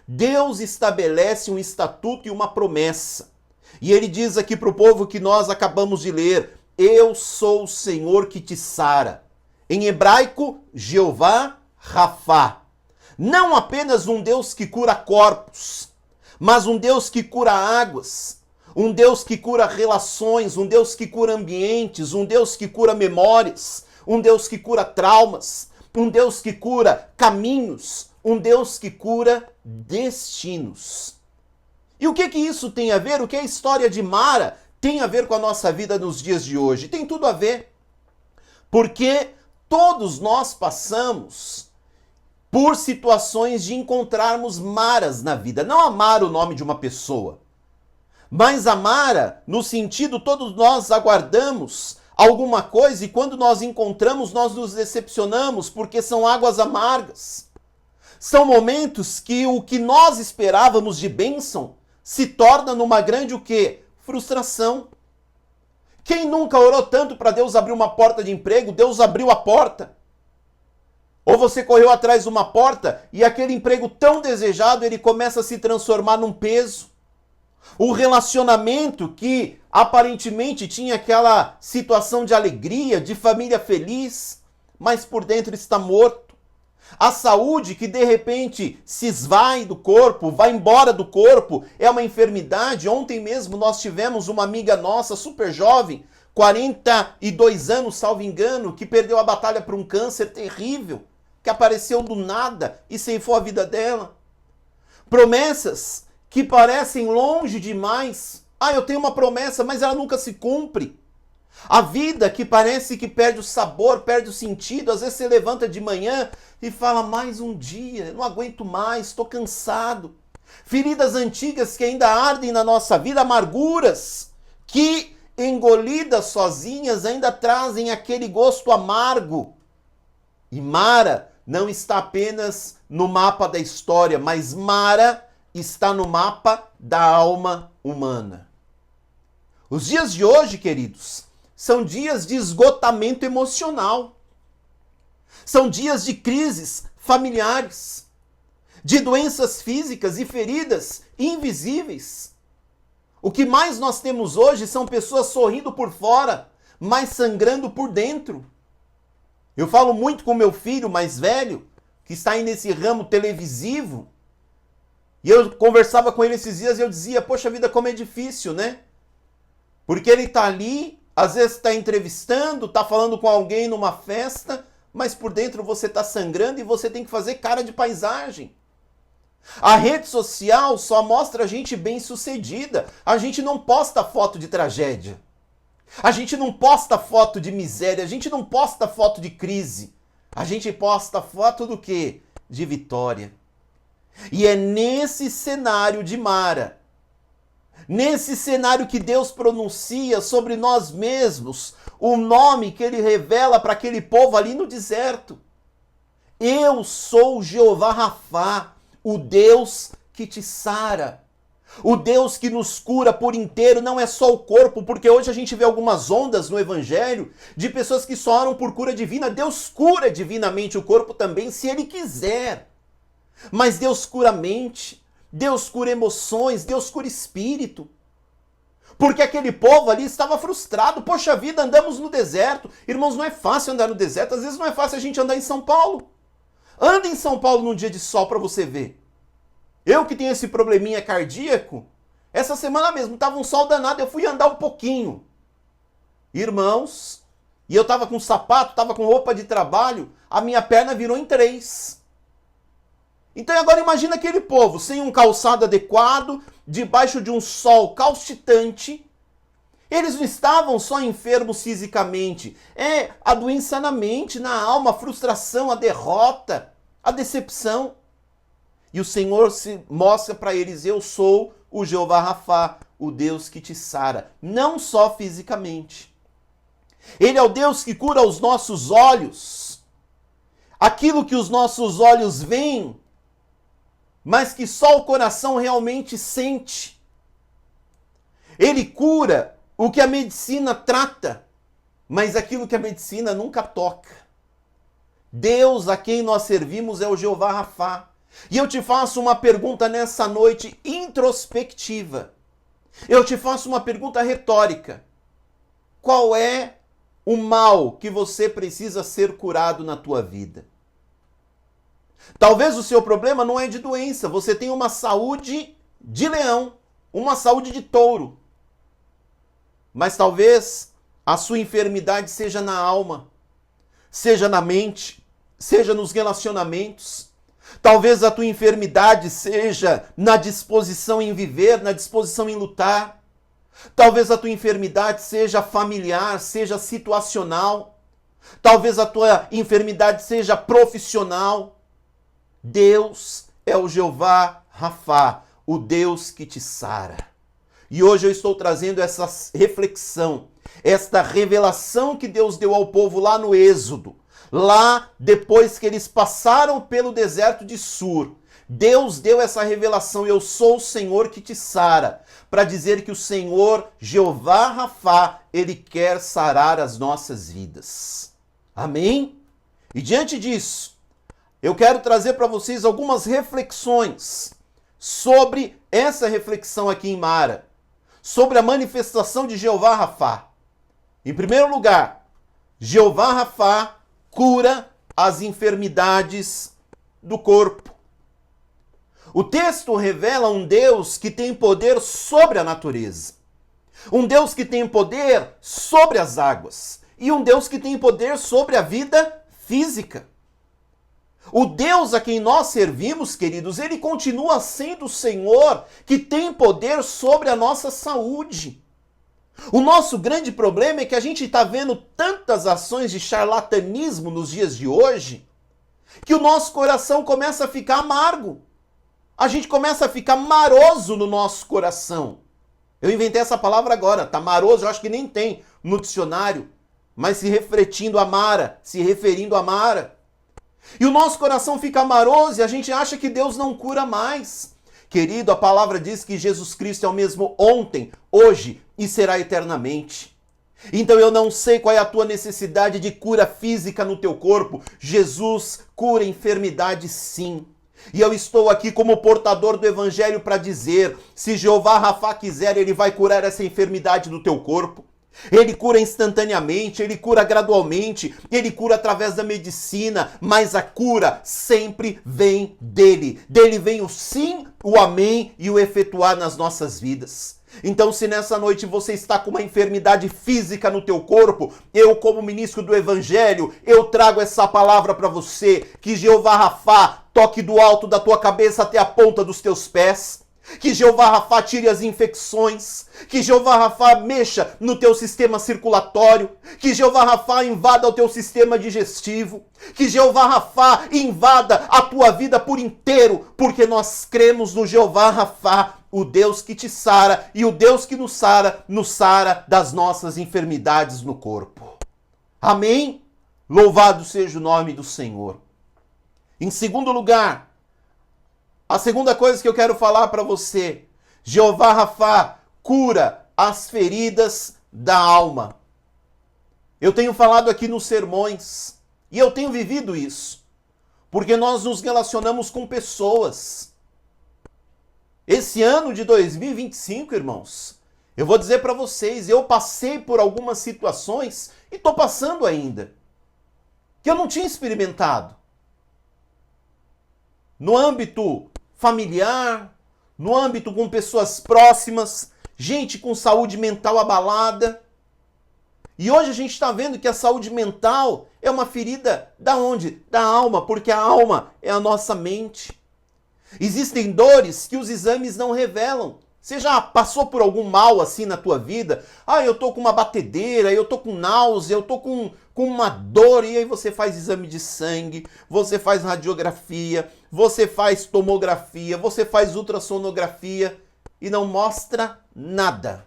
Deus estabelece um estatuto e uma promessa. E ele diz aqui para o povo que nós acabamos de ler, eu sou o Senhor que te sara. Em hebraico, Jeová Rafá. Não apenas um Deus que cura corpos, mas um Deus que cura águas, um Deus que cura relações, um Deus que cura ambientes, um Deus que cura memórias, um Deus que cura traumas, um Deus que cura caminhos, um Deus que cura destinos. E o que isso tem a ver? O que a história de Mara tem a ver com a nossa vida nos dias de hoje? Tem tudo a ver. Porque todos nós passamos por situações de encontrarmos maras na vida. Não a Mara, o nome de uma pessoa, mas a Mara, no sentido, todos nós aguardamos alguma coisa e quando nós encontramos, nós nos decepcionamos porque são águas amargas. São momentos que o que nós esperávamos de bênção se torna numa grande o quê? Frustração. Quem nunca orou tanto para Deus abrir uma porta de emprego? Deus abriu a porta. Ou você correu atrás de uma porta e aquele emprego tão desejado, ele começa a se transformar num peso. O relacionamento que aparentemente tinha aquela situação de alegria, de família feliz, mas por dentro está morto. A saúde que de repente se esvai do corpo, vai embora do corpo, é uma enfermidade. Ontem mesmo nós tivemos uma amiga nossa, super jovem, 42 anos, salvo engano, que perdeu a batalha por um câncer terrível, que apareceu do nada e ceifou a vida dela. Promessas que parecem longe demais. Eu tenho uma promessa, mas ela nunca se cumpre. A vida que parece que perde o sabor, perde o sentido. Às vezes você levanta de manhã e fala, mais um dia, não aguento mais, estou cansado. Feridas antigas que ainda ardem na nossa vida, amarguras que, engolidas sozinhas, ainda trazem aquele gosto amargo. E Mara não está apenas no mapa da história, mas Mara está no mapa da alma humana. Os dias de hoje, queridos, são dias de esgotamento emocional. São dias de crises familiares, de doenças físicas e feridas invisíveis. O que mais nós temos hoje são pessoas sorrindo por fora, mas sangrando por dentro. Eu falo muito com meu filho mais velho, que está aí nesse ramo televisivo, e eu conversava com ele esses dias e eu dizia, poxa vida, como é difícil, né? Porque ele está ali, às vezes está entrevistando, está falando com alguém numa festa, mas por dentro você está sangrando e você tem que fazer cara de paisagem. A rede social só mostra a gente bem-sucedida. A gente não posta foto de tragédia. A gente não posta foto de miséria. A gente não posta foto de crise. A gente posta foto do quê? De vitória. E é nesse cenário de Mara, nesse cenário que Deus pronuncia sobre nós mesmos, o nome que ele revela para aquele povo ali no deserto. Eu sou Jeová Rafá, o Deus que te sara. O Deus que nos cura por inteiro, não é só o corpo, porque hoje a gente vê algumas ondas no Evangelho de pessoas que só oram por cura divina. Deus cura divinamente o corpo também, se Ele quiser. Mas Deus cura a mente, Deus cura emoções, Deus cura espírito. Porque aquele povo ali estava frustrado. Poxa vida, andamos no deserto. Irmãos, não é fácil andar no deserto. Às vezes não é fácil a gente andar em São Paulo. Anda em São Paulo num dia de sol para você ver. Eu que tenho esse probleminha cardíaco, essa semana mesmo estava um sol danado, eu fui andar um pouquinho. Irmãos, e eu estava com sapato, estava com roupa de trabalho, a minha perna virou em 3. Então agora imagina aquele povo sem um calçado adequado, debaixo de um sol causticante. Eles não estavam só enfermos fisicamente, é a doença na mente, na alma, a frustração, a derrota, a decepção. E o Senhor se mostra para eles, eu sou o Jeová Rafá, o Deus que te sara, não só fisicamente. Ele é o Deus que cura os nossos olhos, aquilo que os nossos olhos veem, mas que só o coração realmente sente. Ele cura o que a medicina trata, mas aquilo que a medicina nunca toca. Deus a quem nós servimos é o Jeová Rafá. E eu te faço uma pergunta nessa noite introspectiva. Eu te faço uma pergunta retórica. Qual é o mal que você precisa ser curado na tua vida? Talvez o seu problema não é de doença, você tem uma saúde de leão, uma saúde de touro. Mas talvez a sua enfermidade seja na alma, seja na mente, seja nos relacionamentos. Talvez a tua enfermidade seja na disposição em viver, na disposição em lutar. Talvez a tua enfermidade seja familiar, seja situacional. Talvez a tua enfermidade seja profissional. Deus é o Jeová Rafá, o Deus que te sara. E hoje eu estou trazendo essa reflexão, esta revelação que Deus deu ao povo lá no Êxodo, Lá, depois que eles passaram pelo deserto de Sur, Deus deu essa revelação: eu sou o Senhor que te sara, para dizer que o Senhor, Jeová Rafá, ele quer sarar as nossas vidas. Amém? E diante disso, eu quero trazer para vocês algumas reflexões sobre essa reflexão aqui em Mara, sobre a manifestação de Jeová Rafá. Em primeiro lugar, Jeová Rafá cura as enfermidades do corpo. O texto revela um Deus que tem poder sobre a natureza, um Deus que tem poder sobre as águas e um Deus que tem poder sobre a vida física. O Deus a quem nós servimos, queridos, ele continua sendo o Senhor que tem poder sobre a nossa saúde. O nosso grande problema é que a gente está vendo tantas ações de charlatanismo nos dias de hoje, que o nosso coração começa a ficar amargo. A gente começa a ficar maroso no nosso coração. Eu inventei essa palavra agora, tá? Maroso, eu acho que nem tem no dicionário, mas se referindo a Mara. E o nosso coração fica maroso e a gente acha que Deus não cura mais. Querido, a palavra diz que Jesus Cristo é o mesmo ontem, hoje e será eternamente. Então eu não sei qual é a tua necessidade de cura física no teu corpo. Jesus cura enfermidade, sim. E eu estou aqui como portador do evangelho para dizer, se Jeová Rafá quiser, ele vai curar essa enfermidade do teu corpo. Ele cura instantaneamente, ele cura gradualmente, ele cura através da medicina, mas a cura sempre vem dele. Dele vem o sim, o amém e o efetuar nas nossas vidas. Então, se nessa noite você está com uma enfermidade física no teu corpo, eu, como ministro do evangelho, eu trago essa palavra para você, que Jeová Rafá toque do alto da tua cabeça até a ponta dos teus pés. Que Jeová Rafá tire as infecções, que Jeová Rafá mexa no teu sistema circulatório, que Jeová Rafá invada o teu sistema digestivo, que Jeová Rafá invada a tua vida por inteiro, porque nós cremos no Jeová Rafá, o Deus que te sara e o Deus que nos sara das nossas enfermidades no corpo. Amém? Louvado seja o nome do Senhor. Em segundo lugar, a segunda coisa que eu quero falar para você, Jeová Rafá cura as feridas da alma. Eu tenho falado aqui nos sermões e eu tenho vivido isso, porque nós nos relacionamos com pessoas. Esse ano de 2025, irmãos, eu vou dizer para vocês, eu passei por algumas situações e estou passando ainda, que eu não tinha experimentado. No âmbito familiar, no âmbito com pessoas próximas, gente com saúde mental abalada. E hoje a gente está vendo que a saúde mental é uma ferida da onde? Da alma, porque a alma é a nossa mente. Existem dores que os exames não revelam. Você já passou por algum mal assim na tua vida? Ah, eu tô com uma batedeira, eu tô com náusea, eu tô com uma dor. E aí você faz exame de sangue, você faz radiografia, você faz tomografia, você faz ultrassonografia e não mostra nada.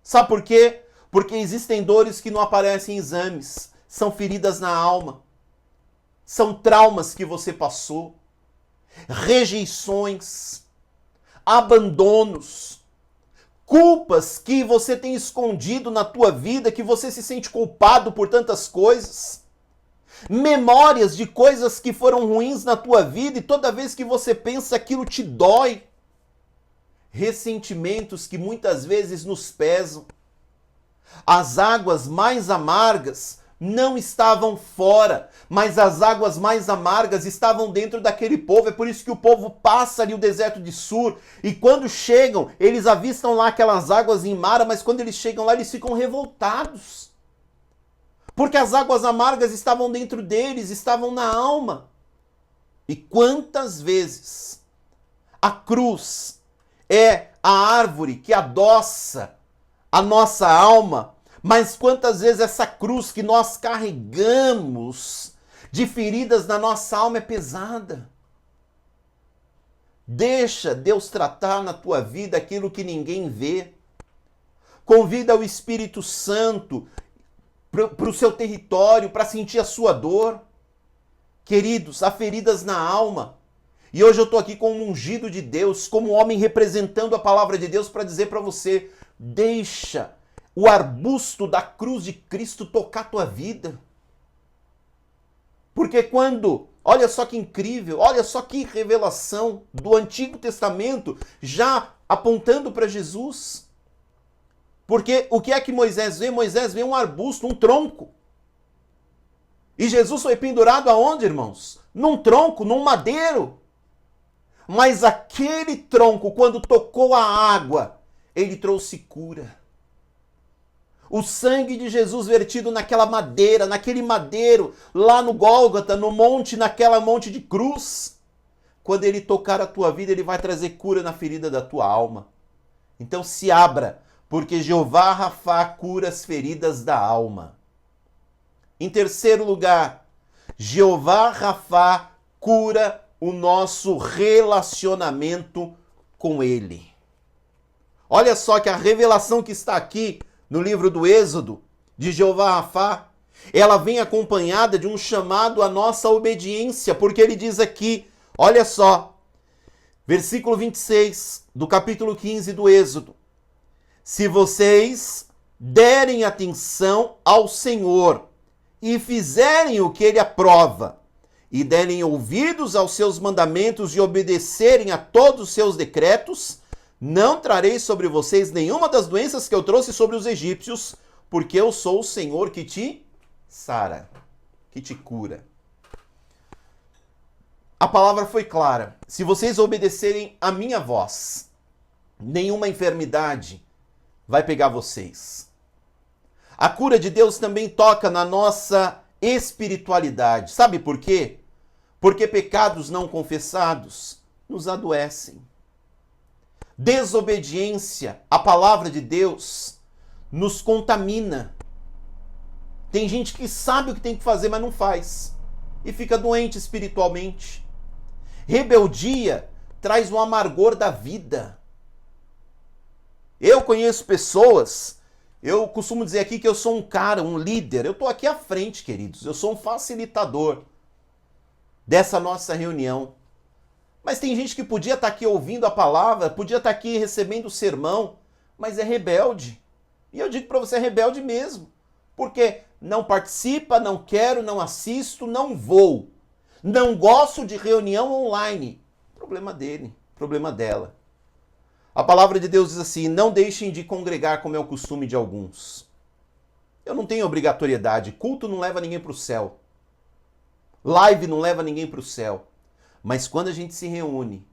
Sabe por quê? Porque existem dores que não aparecem em exames. São feridas na alma. São traumas que você passou. Rejeições. Abandonos, culpas que você tem escondido na tua vida, que você se sente culpado por tantas coisas, memórias de coisas que foram ruins na tua vida e toda vez que você pensa aquilo te dói, ressentimentos que muitas vezes nos pesam. As águas mais amargas não estavam fora, mas as águas mais amargas estavam dentro daquele povo. É por isso que o povo passa ali o deserto de Sur, e quando chegam, eles avistam lá aquelas águas em Mara, mas quando eles chegam lá, eles ficam revoltados. Porque as águas amargas estavam dentro deles, estavam na alma. E quantas vezes a cruz é a árvore que adoça a nossa alma, mas quantas vezes essa cruz que nós carregamos de feridas na nossa alma é pesada. Deixa Deus tratar na tua vida aquilo que ninguém vê. Convida o Espírito Santo para o seu território, para sentir a sua dor. Queridos, há feridas na alma. E hoje eu estou aqui como um ungido de Deus, como um homem representando a palavra de Deus para dizer para você, deixa o arbusto da cruz de Cristo tocar a tua vida. Porque quando, olha só que incrível, olha só que revelação do Antigo Testamento, já apontando para Jesus. Porque o que é que Moisés vê? Moisés vê um arbusto, um tronco. E Jesus foi pendurado aonde, irmãos? Num tronco, num madeiro. Mas aquele tronco, quando tocou a água, ele trouxe cura. O sangue de Jesus vertido naquela madeira, naquele madeiro, lá no Gólgota, no monte, naquela monte de cruz. Quando ele tocar a tua vida, ele vai trazer cura na ferida da tua alma. Então se abra, porque Jeová Rafá cura as feridas da alma. Em terceiro lugar, Jeová Rafá cura o nosso relacionamento com Ele. Olha só que a revelação que está aqui no livro do Êxodo, de Jeová Rafá, ela vem acompanhada de um chamado à nossa obediência, porque ele diz aqui, olha só, versículo 26 do capítulo 15 do Êxodo, se vocês derem atenção ao Senhor e fizerem o que Ele aprova, e derem ouvidos aos seus mandamentos e obedecerem a todos os seus decretos, não trarei sobre vocês nenhuma das doenças que eu trouxe sobre os egípcios, porque eu sou o Senhor que te sara, que te cura. A palavra foi clara. Se vocês obedecerem a minha voz, nenhuma enfermidade vai pegar vocês. A cura de Deus também toca na nossa espiritualidade. Sabe por quê? Porque pecados não confessados nos adoecem. Desobediência à palavra de Deus nos contamina. Tem gente que sabe o que tem que fazer, mas não faz. E fica doente espiritualmente. Rebeldia traz um amargor da vida. Eu conheço pessoas, eu costumo dizer aqui que eu sou um cara, um líder. Eu estou aqui à frente, queridos. Eu sou um facilitador dessa nossa reunião. Mas tem gente que podia estar aqui ouvindo a palavra, podia estar aqui recebendo o sermão, mas é rebelde. E eu digo para você, é rebelde mesmo. Porque não participa, não quero, não assisto, não vou. Não gosto de reunião online. Problema dele, problema dela. A palavra de Deus diz assim, não deixem de congregar como é o costume de alguns. Eu não tenho obrigatoriedade, culto não leva ninguém para o céu. Live não leva ninguém para o céu. Mas quando a gente se reúne,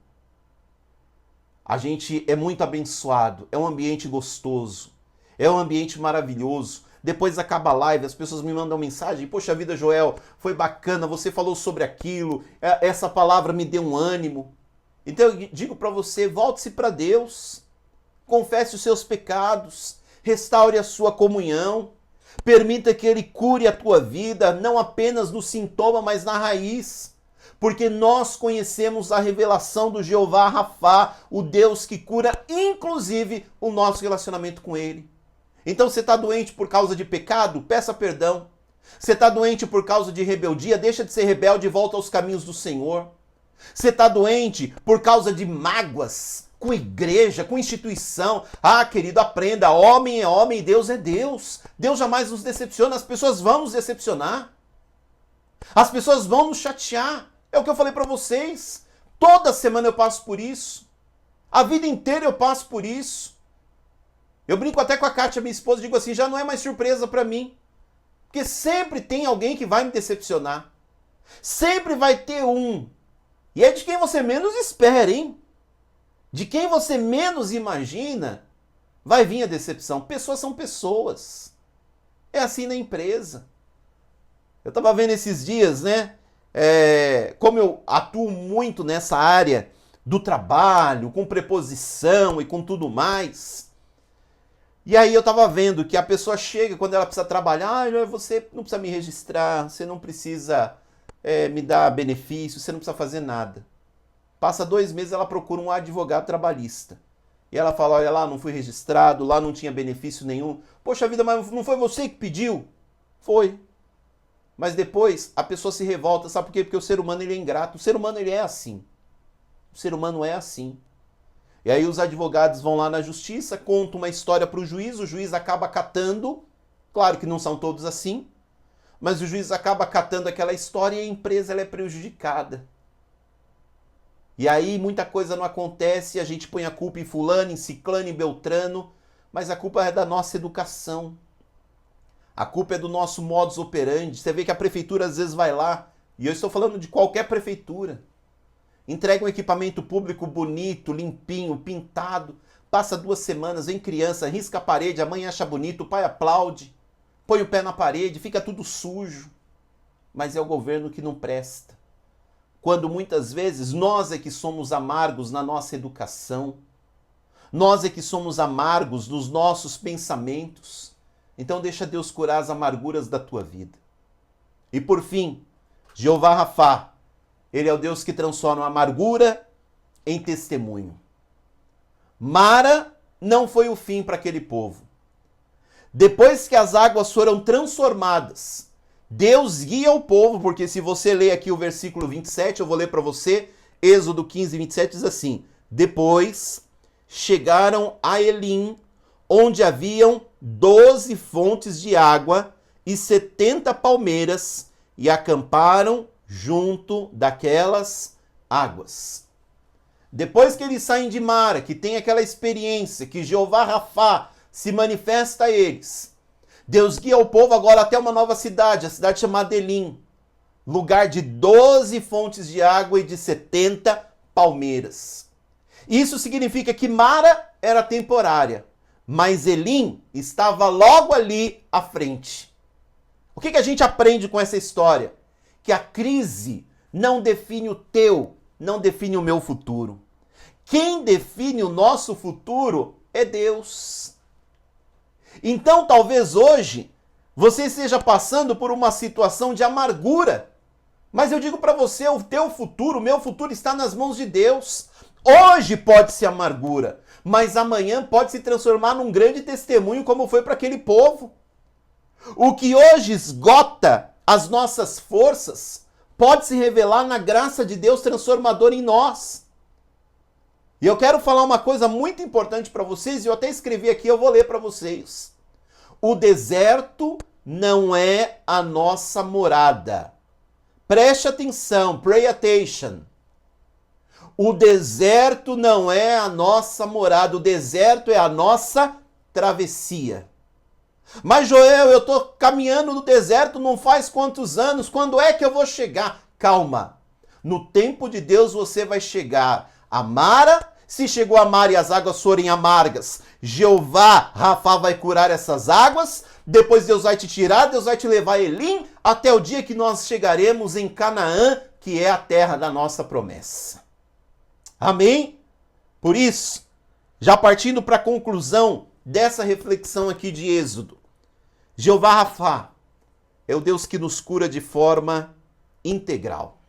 a gente é muito abençoado, é um ambiente gostoso, é um ambiente maravilhoso. Depois acaba a live, as pessoas me mandam mensagem, poxa vida, Joel, foi bacana, você falou sobre aquilo, essa palavra me deu um ânimo. Então eu digo para você, volte-se para Deus, confesse os seus pecados, restaure a sua comunhão, permita que Ele cure a tua vida, não apenas no sintoma, mas na raiz. Porque nós conhecemos a revelação do Jeová Rafá, o Deus que cura, inclusive, o nosso relacionamento com Ele. Então, você está doente por causa de pecado? Peça perdão. Você está doente por causa de rebeldia? Deixa de ser rebelde e volta aos caminhos do Senhor. Você está doente por causa de mágoas com igreja, com instituição? Ah, querido, aprenda, homem é homem e Deus é Deus. Deus jamais nos decepciona, as pessoas vão nos decepcionar. As pessoas vão nos chatear. É o que eu falei para vocês. Toda semana eu passo por isso. A vida inteira eu passo por isso. Eu brinco até com a Kátia, minha esposa, e digo assim, já não é mais surpresa para mim. Porque sempre tem alguém que vai me decepcionar. Sempre vai ter um. E é de quem você menos espera, hein? De quem você menos imagina, vai vir a decepção. Pessoas são pessoas. É assim na empresa. Eu estava vendo esses dias, né? Como eu atuo muito nessa área do trabalho, com preposição e com tudo mais. E aí eu estava vendo que a pessoa chega, quando ela precisa trabalhar, você não precisa me registrar, você não precisa me dar benefício, você não precisa fazer nada. Passa 2 meses, ela procura um advogado trabalhista. E ela fala, olha lá, não fui registrado, lá não tinha benefício nenhum. Poxa vida, mas não foi você que pediu? Foi. Mas depois a pessoa se revolta, sabe por quê? Porque o ser humano ele é ingrato, o ser humano ele é assim. O ser humano é assim. E aí os advogados vão lá na justiça, contam uma história para o juiz acaba acatando, claro que não são todos assim, mas o juiz acaba acatando aquela história e a empresa ela é prejudicada. E aí muita coisa não acontece, a gente põe a culpa em fulano, em ciclano, em beltrano, mas a culpa é da nossa educação. A culpa é do nosso modus operandi. Você vê que a prefeitura às vezes vai lá, e eu estou falando de qualquer prefeitura, entrega um equipamento público bonito, limpinho, pintado, passa 2 semanas, vem criança, risca a parede, a mãe acha bonito, o pai aplaude, põe o pé na parede, fica tudo sujo. Mas é o governo que não presta. Quando muitas vezes nós é que somos amargos na nossa educação, nós é que somos amargos nos nossos pensamentos. Então deixa Deus curar as amarguras da tua vida. E por fim, Jeová Rafá, ele é o Deus que transforma a amargura em testemunho. Mara não foi o fim para aquele povo. Depois que as águas foram transformadas, Deus guia o povo, porque se você ler aqui o versículo 27, eu vou ler para você, Êxodo 15, 27 diz assim: depois chegaram a Elim, onde haviam 12 fontes de água e 70 palmeiras, e acamparam junto daquelas águas. Depois que eles saem de Mara, que tem aquela experiência, que Jeová Rafá se manifesta a eles, Deus guia o povo agora até uma nova cidade, a cidade chamada Elim, lugar de 12 fontes de água e de 70 palmeiras. Isso significa que Mara era temporária, mas Elim estava logo ali à frente. O que a gente aprende com essa história? Que a crise não define o teu, não define o meu futuro. Quem define o nosso futuro é Deus. Então, talvez hoje, você esteja passando por uma situação de amargura. Mas eu digo para você, o teu futuro, o meu futuro está nas mãos de Deus. Hoje pode ser amargura, mas amanhã pode se transformar num grande testemunho, como foi para aquele povo. O que hoje esgota as nossas forças pode se revelar na graça de Deus transformadora em nós. E eu quero falar uma coisa muito importante para vocês, e eu até escrevi aqui, eu vou ler para vocês. O deserto não é a nossa morada. Preste atenção, pray attention. O deserto não é a nossa morada, o deserto é a nossa travessia. Mas Joel, eu estou caminhando no deserto não faz quantos anos, quando é que eu vou chegar? Calma, no tempo de Deus você vai chegar a Mara. Se chegou a Mara e as águas forem amargas, Jeová Rafá vai curar essas águas, depois Deus vai te tirar, Deus vai te levar a Elim, até o dia que nós chegaremos em Canaã, que é a terra da nossa promessa. Amém? Por isso, já partindo para a conclusão dessa reflexão aqui de Êxodo, Jeová Rafá é o Deus que nos cura de forma integral.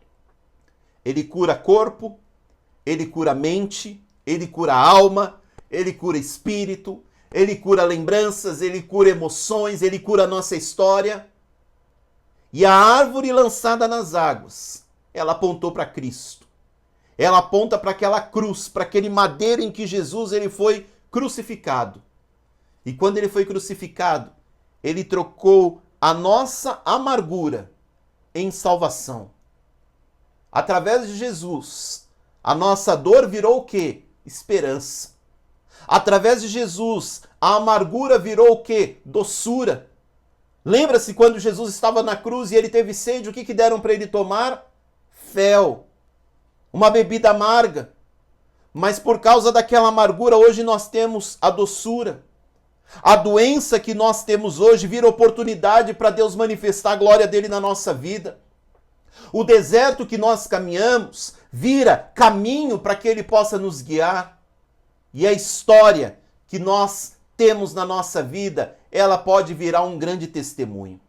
Ele cura corpo, ele cura mente, ele cura alma, ele cura espírito, ele cura lembranças, ele cura emoções, ele cura a nossa história. E a árvore lançada nas águas, ela apontou para Cristo. Ela aponta para aquela cruz, para aquele madeiro em que Jesus ele foi crucificado. E quando ele foi crucificado, ele trocou a nossa amargura em salvação. Através de Jesus, a nossa dor virou o quê? Esperança. Através de Jesus, a amargura virou o quê? Doçura. Lembra-se quando Jesus estava na cruz e ele teve sede, o que deram para ele tomar? Fel. Uma bebida amarga. Mas por causa daquela amargura, hoje nós temos a doçura. A doença que nós temos hoje vira oportunidade para Deus manifestar a glória dele na nossa vida. O deserto que nós caminhamos vira caminho para que ele possa nos guiar. E a história que nós temos na nossa vida, ela pode virar um grande testemunho.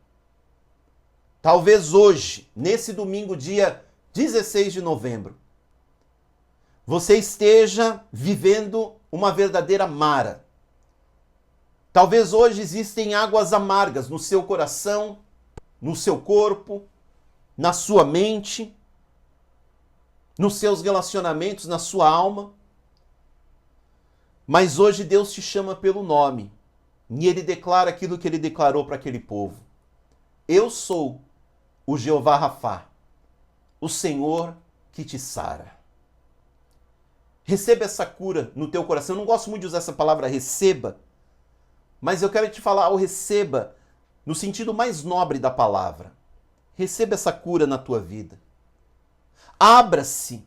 Talvez hoje, nesse domingo, dia 16 de novembro, você esteja vivendo uma verdadeira Mara. Talvez hoje existem águas amargas no seu coração, no seu corpo, na sua mente, nos seus relacionamentos, na sua alma. Mas hoje Deus te chama pelo nome e Ele declara aquilo que Ele declarou para aquele povo. Eu sou o Jeová Rafá, o Senhor que te sara. Receba essa cura no teu coração. Eu não gosto muito de usar essa palavra receba, mas eu quero te falar o receba no sentido mais nobre da palavra. Receba essa cura na tua vida. Abra-se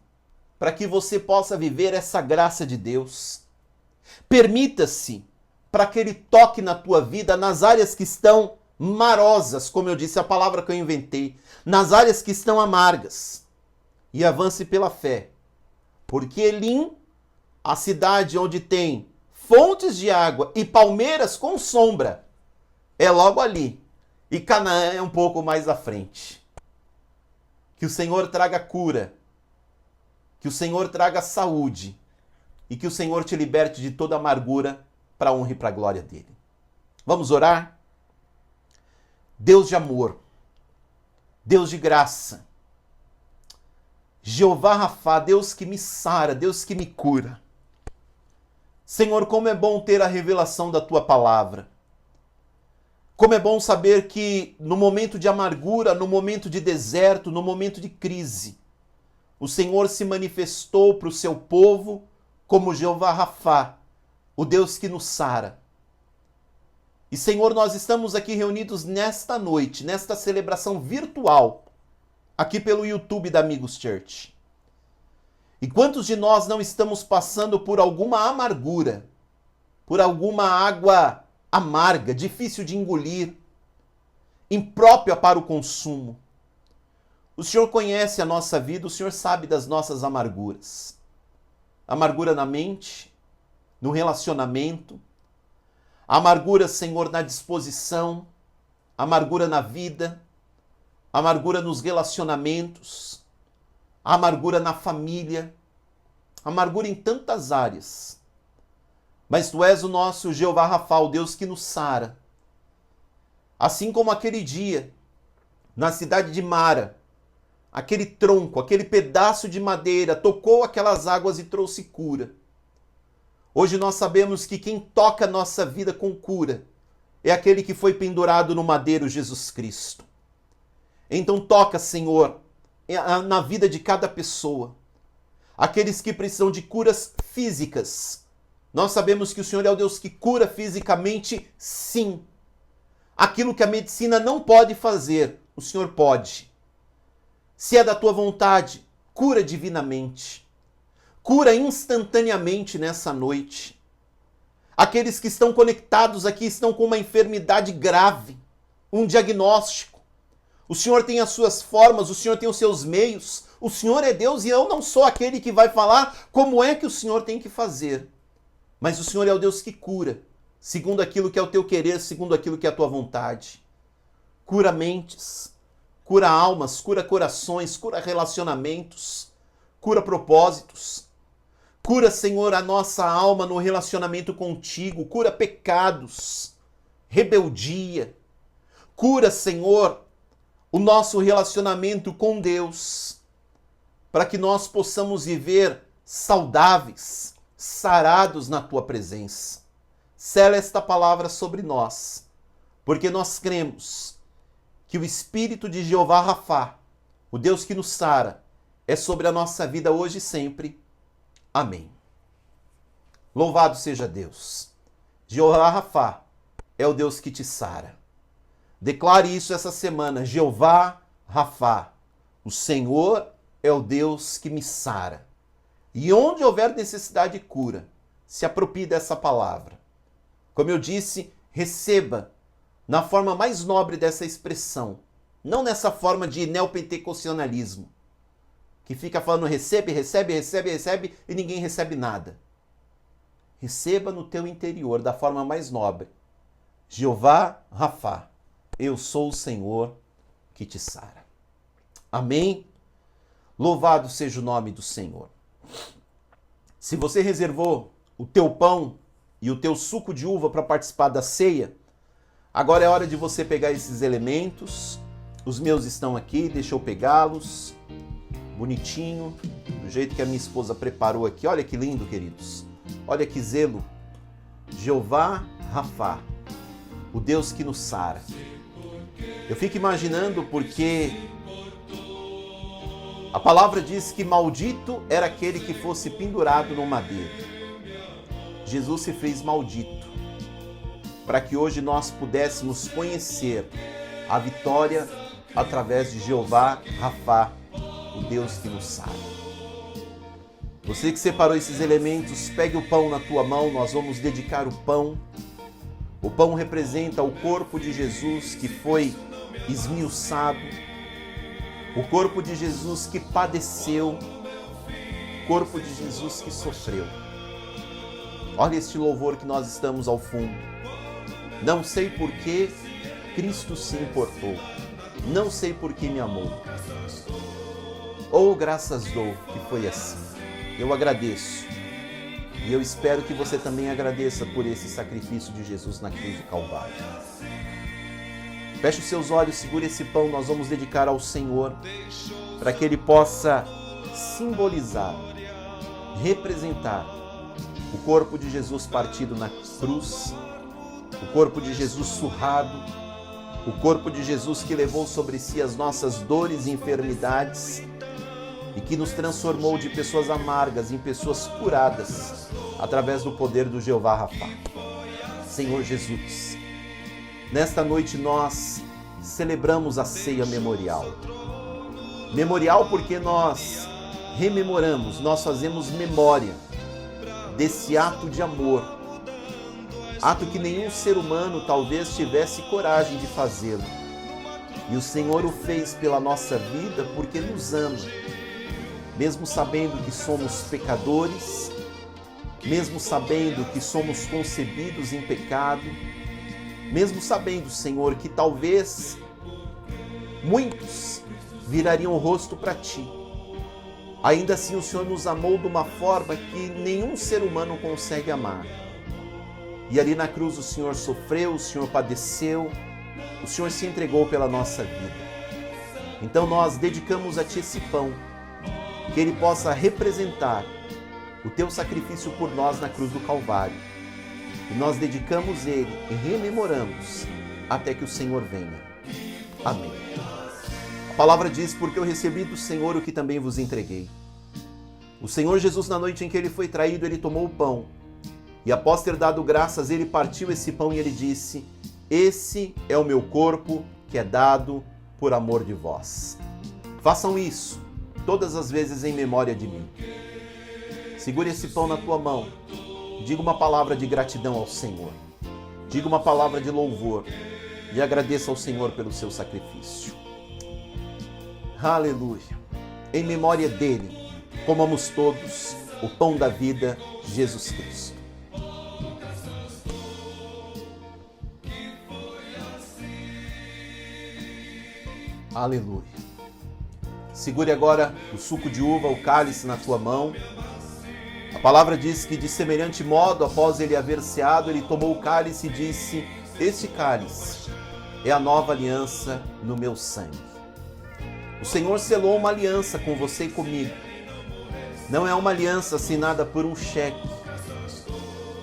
para que você possa viver essa graça de Deus. Permita-se para que Ele toque na tua vida nas áreas que estão marosas, como eu disse, a palavra que eu inventei, nas áreas que estão amargas. E avance pela fé. Porque Elim, a cidade onde tem fontes de água e palmeiras com sombra, é logo ali. E Canaã é um pouco mais à frente. Que o Senhor traga cura. Que o Senhor traga saúde. E que o Senhor te liberte de toda amargura para a honra e para a glória dele. Vamos orar? Deus de amor. Deus de graça. Jeová Rafá, Deus que me sara, Deus que me cura. Senhor, como é bom ter a revelação da tua palavra. Como é bom saber que no momento de amargura, no momento de deserto, no momento de crise, o Senhor se manifestou para o seu povo como Jeová Rafá, o Deus que nos sara. E Senhor, nós estamos aqui reunidos nesta noite, nesta celebração virtual, aqui pelo YouTube da Amigos Church. E quantos de nós não estamos passando por alguma amargura, por alguma água amarga, difícil de engolir, imprópria para o consumo? O Senhor conhece a nossa vida, o Senhor sabe das nossas amarguras. Amargura na mente, no relacionamento, amargura, Senhor, na disposição, amargura na vida, amargura nos relacionamentos, amargura na família, amargura em tantas áreas. Mas Tu és o nosso Jeová Rafá, o Deus que nos sara. Assim como aquele dia, na cidade de Mara, aquele tronco, aquele pedaço de madeira tocou aquelas águas e trouxe cura. Hoje nós sabemos que quem toca a nossa vida com cura é aquele que foi pendurado no madeiro, Jesus Cristo. Então toca, Senhor, na vida de cada pessoa. Aqueles que precisam de curas físicas. Nós sabemos que o Senhor é o Deus que cura fisicamente, sim. Aquilo que a medicina não pode fazer, o Senhor pode. Se é da Tua vontade, cura divinamente. Cura instantaneamente nessa noite. Aqueles que estão conectados aqui estão com uma enfermidade grave, um diagnóstico. O Senhor tem as suas formas, o Senhor tem os seus meios. O Senhor é Deus e eu não sou aquele que vai falar como é que o Senhor tem que fazer. Mas o Senhor é o Deus que cura, segundo aquilo que é o teu querer, segundo aquilo que é a tua vontade. Cura mentes, cura almas, cura corações, cura relacionamentos, cura propósitos. Cura, Senhor, a nossa alma no relacionamento contigo, cura pecados, rebeldia. Cura, Senhor, o nosso relacionamento com Deus, para que nós possamos viver saudáveis, sarados na Tua presença. Sela esta palavra sobre nós, porque nós cremos que o Espírito de Jeová Rafá, o Deus que nos sara, é sobre a nossa vida hoje e sempre. Amém. Louvado seja Deus. Jeová Rafá é o Deus que te sara. Declare isso essa semana. Jeová Rafá, o Senhor é o Deus que me sara. E onde houver necessidade de cura, se aproprie dessa palavra. Como eu disse, receba na forma mais nobre dessa expressão, não nessa forma de neopentecostionalismo, que fica falando recebe, recebe, recebe, recebe e ninguém recebe nada. Receba no teu interior da forma mais nobre. Jeová Rafá, eu sou o Senhor que te sara. Amém? Louvado seja o nome do Senhor. Se você reservou o teu pão e o teu suco de uva para participar da ceia, agora é hora de você pegar esses elementos Os meus estão aqui, deixa eu pegá-los. Bonitinho, do jeito que a minha esposa preparou aqui. Olha que lindo, queridos. Olha que zelo. Jeová Rafá, o Deus que nos sara. Eu fico imaginando porque a palavra diz que maldito era aquele que fosse pendurado no madeiro. Jesus se fez maldito para que hoje nós pudéssemos conhecer a vitória através de Jeová Rafá, o Deus que nos sara. Você que separou esses elementos, pegue o pão na tua mão, nós vamos dedicar o pão. O pão representa o corpo de Jesus que foi esmiuçado, o corpo de Jesus que padeceu, o corpo de Jesus que sofreu. Olha este louvor que nós estamos ao fundo. Não sei por que Cristo se importou, não sei por que me amou. Oh, graças dou que foi assim. Eu agradeço. E eu espero que você também agradeça por esse sacrifício de Jesus na cruz do Calvário. Feche os seus olhos, segure esse pão, nós vamos dedicar ao Senhor, para que Ele possa simbolizar, representar o corpo de Jesus partido na cruz, o corpo de Jesus surrado, o corpo de Jesus que levou sobre si as nossas dores e enfermidades, e que nos transformou de pessoas amargas em pessoas curadas através do poder do Jeová Rafá. Senhor Jesus, nesta noite nós celebramos a ceia memorial. Memorial porque nós rememoramos, nós fazemos memória desse ato de amor, ato que nenhum ser humano talvez tivesse coragem de fazê-lo. E o Senhor o fez pela nossa vida porque nos ama. Mesmo sabendo que somos pecadores, mesmo sabendo que somos concebidos em pecado, mesmo sabendo, Senhor, que talvez muitos virariam o rosto para Ti, ainda assim o Senhor nos amou de uma forma que nenhum ser humano consegue amar. E ali na cruz o Senhor sofreu, o Senhor padeceu, o Senhor se entregou pela nossa vida. Então nós dedicamos a Ti esse pão, que ele possa representar o teu sacrifício por nós na cruz do Calvário. E nós dedicamos ele e rememoramos até que o Senhor venha. Amém. A palavra diz, porque eu recebi do Senhor o que também vos entreguei. O Senhor Jesus, na noite em que ele foi traído, ele tomou o pão. E após ter dado graças, ele partiu esse pão e ele disse, esse é o meu corpo que é dado por amor de vós. Façam isso todas as vezes em memória de mim. Segure esse pão na tua mão. Diga uma palavra de gratidão ao Senhor. Diga uma palavra de louvor. E agradeça ao Senhor pelo seu sacrifício. Aleluia. Em memória dele, comamos todos o pão da vida, Jesus Cristo. Aleluia. Segure agora o suco de uva, o cálice na tua mão. A palavra diz que de semelhante modo, após ele haver ceado, ele tomou o cálice e disse, este cálice é a nova aliança no meu sangue. O Senhor selou uma aliança com você e comigo. Não é uma aliança assinada por um cheque.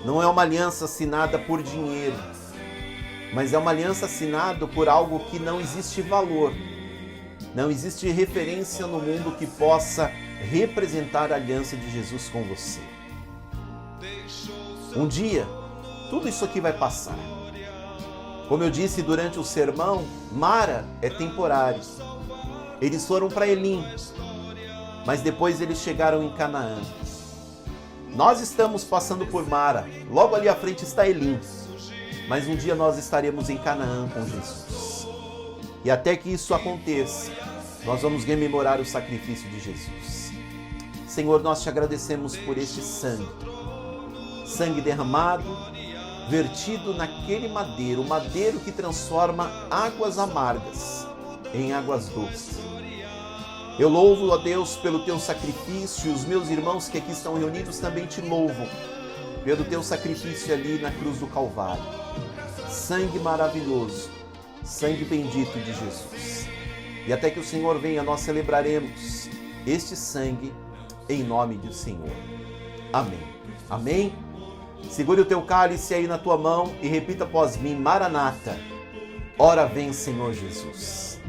Não é uma aliança assinada por dinheiro. Mas é uma aliança assinada por algo que não existe valor. Não existe referência no mundo que possa representar a aliança de Jesus com você. Um dia, tudo isso aqui vai passar. Como eu disse durante o sermão, Mara é temporário. Eles foram para Elim, mas depois eles chegaram em Canaã. Nós estamos passando por Mara, logo ali à frente está Elim, mas um dia nós estaremos em Canaã com Jesus. E até que isso aconteça, nós vamos rememorar o sacrifício de Jesus. Senhor, nós te agradecemos por este sangue. Sangue derramado, vertido naquele madeiro, o madeiro que transforma águas amargas em águas doces. Eu louvo a Deus pelo teu sacrifício, e os meus irmãos que aqui estão reunidos também te louvam pelo teu sacrifício ali na cruz do Calvário. Sangue maravilhoso, sangue bendito de Jesus. E até que o Senhor venha, nós celebraremos este sangue em nome do Senhor. Amém. Amém? Segure o teu cálice aí na tua mão e repita após mim: Maranata, ora vem, Senhor Jesus.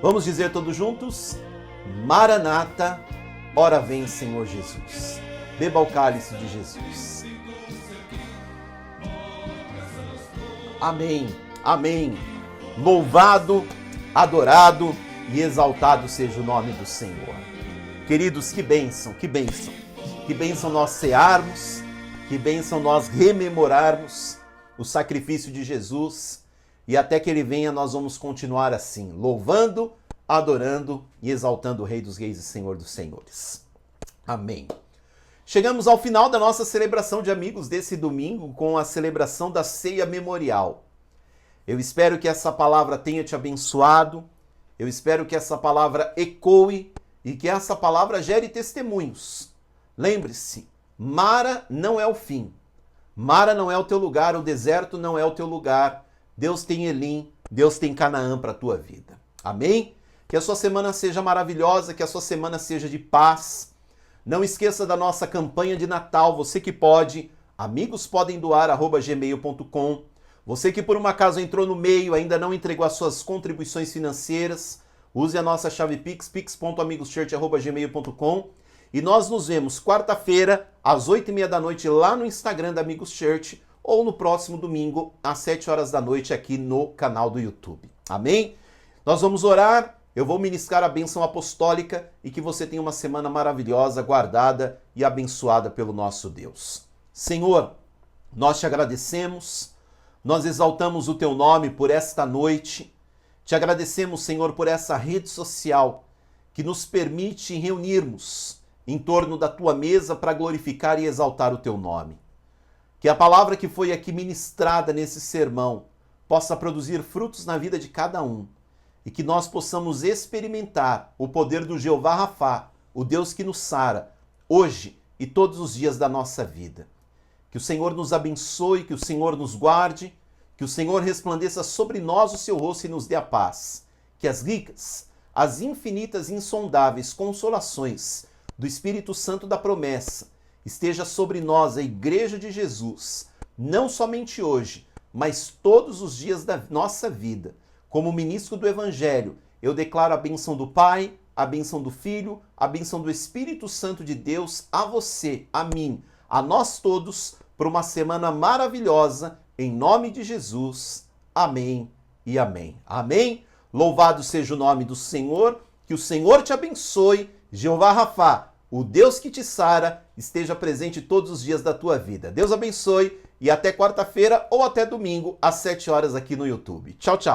Vamos dizer todos juntos? Maranata, ora vem, Senhor Jesus. Beba o cálice de Jesus. Amém. Amém. Louvado, adorado e exaltado seja o nome do Senhor. Queridos, que bênção, que bênção. Que bênção nós cearmos, que bênção nós rememorarmos o sacrifício de Jesus. E até que Ele venha, nós vamos continuar assim, louvando, adorando e exaltando o Rei dos Reis e Senhor dos Senhores. Amém. Chegamos ao final da nossa celebração de amigos desse domingo com a celebração da ceia memorial. Eu espero que essa palavra tenha te abençoado, eu espero que essa palavra ecoe e que essa palavra gere testemunhos. Lembre-se, Mara não é o fim, Mara não é o teu lugar, o deserto não é o teu lugar, Deus tem Elim, Deus tem Canaã para a tua vida. Amém? Que a sua semana seja maravilhosa, que a sua semana seja de paz. Não esqueça da nossa campanha de Natal, você que pode, amigospodemdoar@gmail.com. Você que por um acaso entrou no meio, ainda não entregou as suas contribuições financeiras, use a nossa chave Pix, pix.amigoschurch@gmail.com. E nós nos vemos quarta-feira, às 8h30 da noite, lá no Instagram da Amigos Church, ou no próximo domingo, às 7 horas da noite, aqui no canal do YouTube. Amém? Nós vamos orar. Eu vou ministrar a bênção apostólica e que você tenha uma semana maravilhosa, guardada e abençoada pelo nosso Deus. Senhor, nós te agradecemos, nós exaltamos o teu nome por esta noite. Te agradecemos, Senhor, por essa rede social que nos permite reunirmos em torno da tua mesa para glorificar e exaltar o teu nome. Que a palavra que foi aqui ministrada nesse sermão possa produzir frutos na vida de cada um. E que nós possamos experimentar o poder do Jeová Rafá, o Deus que nos sara, hoje e todos os dias da nossa vida. Que o Senhor nos abençoe, que o Senhor nos guarde, que o Senhor resplandeça sobre nós o seu rosto e nos dê a paz. Que as ricas, as infinitas e insondáveis consolações do Espírito Santo da promessa esteja sobre nós, a Igreja de Jesus, não somente hoje, mas todos os dias da nossa vida. Como ministro do Evangelho, eu declaro a bênção do Pai, a bênção do Filho, a bênção do Espírito Santo de Deus a você, a mim, a nós todos, por uma semana maravilhosa, em nome de Jesus. Amém e amém. Amém? Louvado seja o nome do Senhor, que o Senhor te abençoe, Jeová Rafá, o Deus que te sara, esteja presente todos os dias da tua vida. Deus abençoe e até quarta-feira ou até domingo, às 7 horas aqui no YouTube. Tchau, tchau.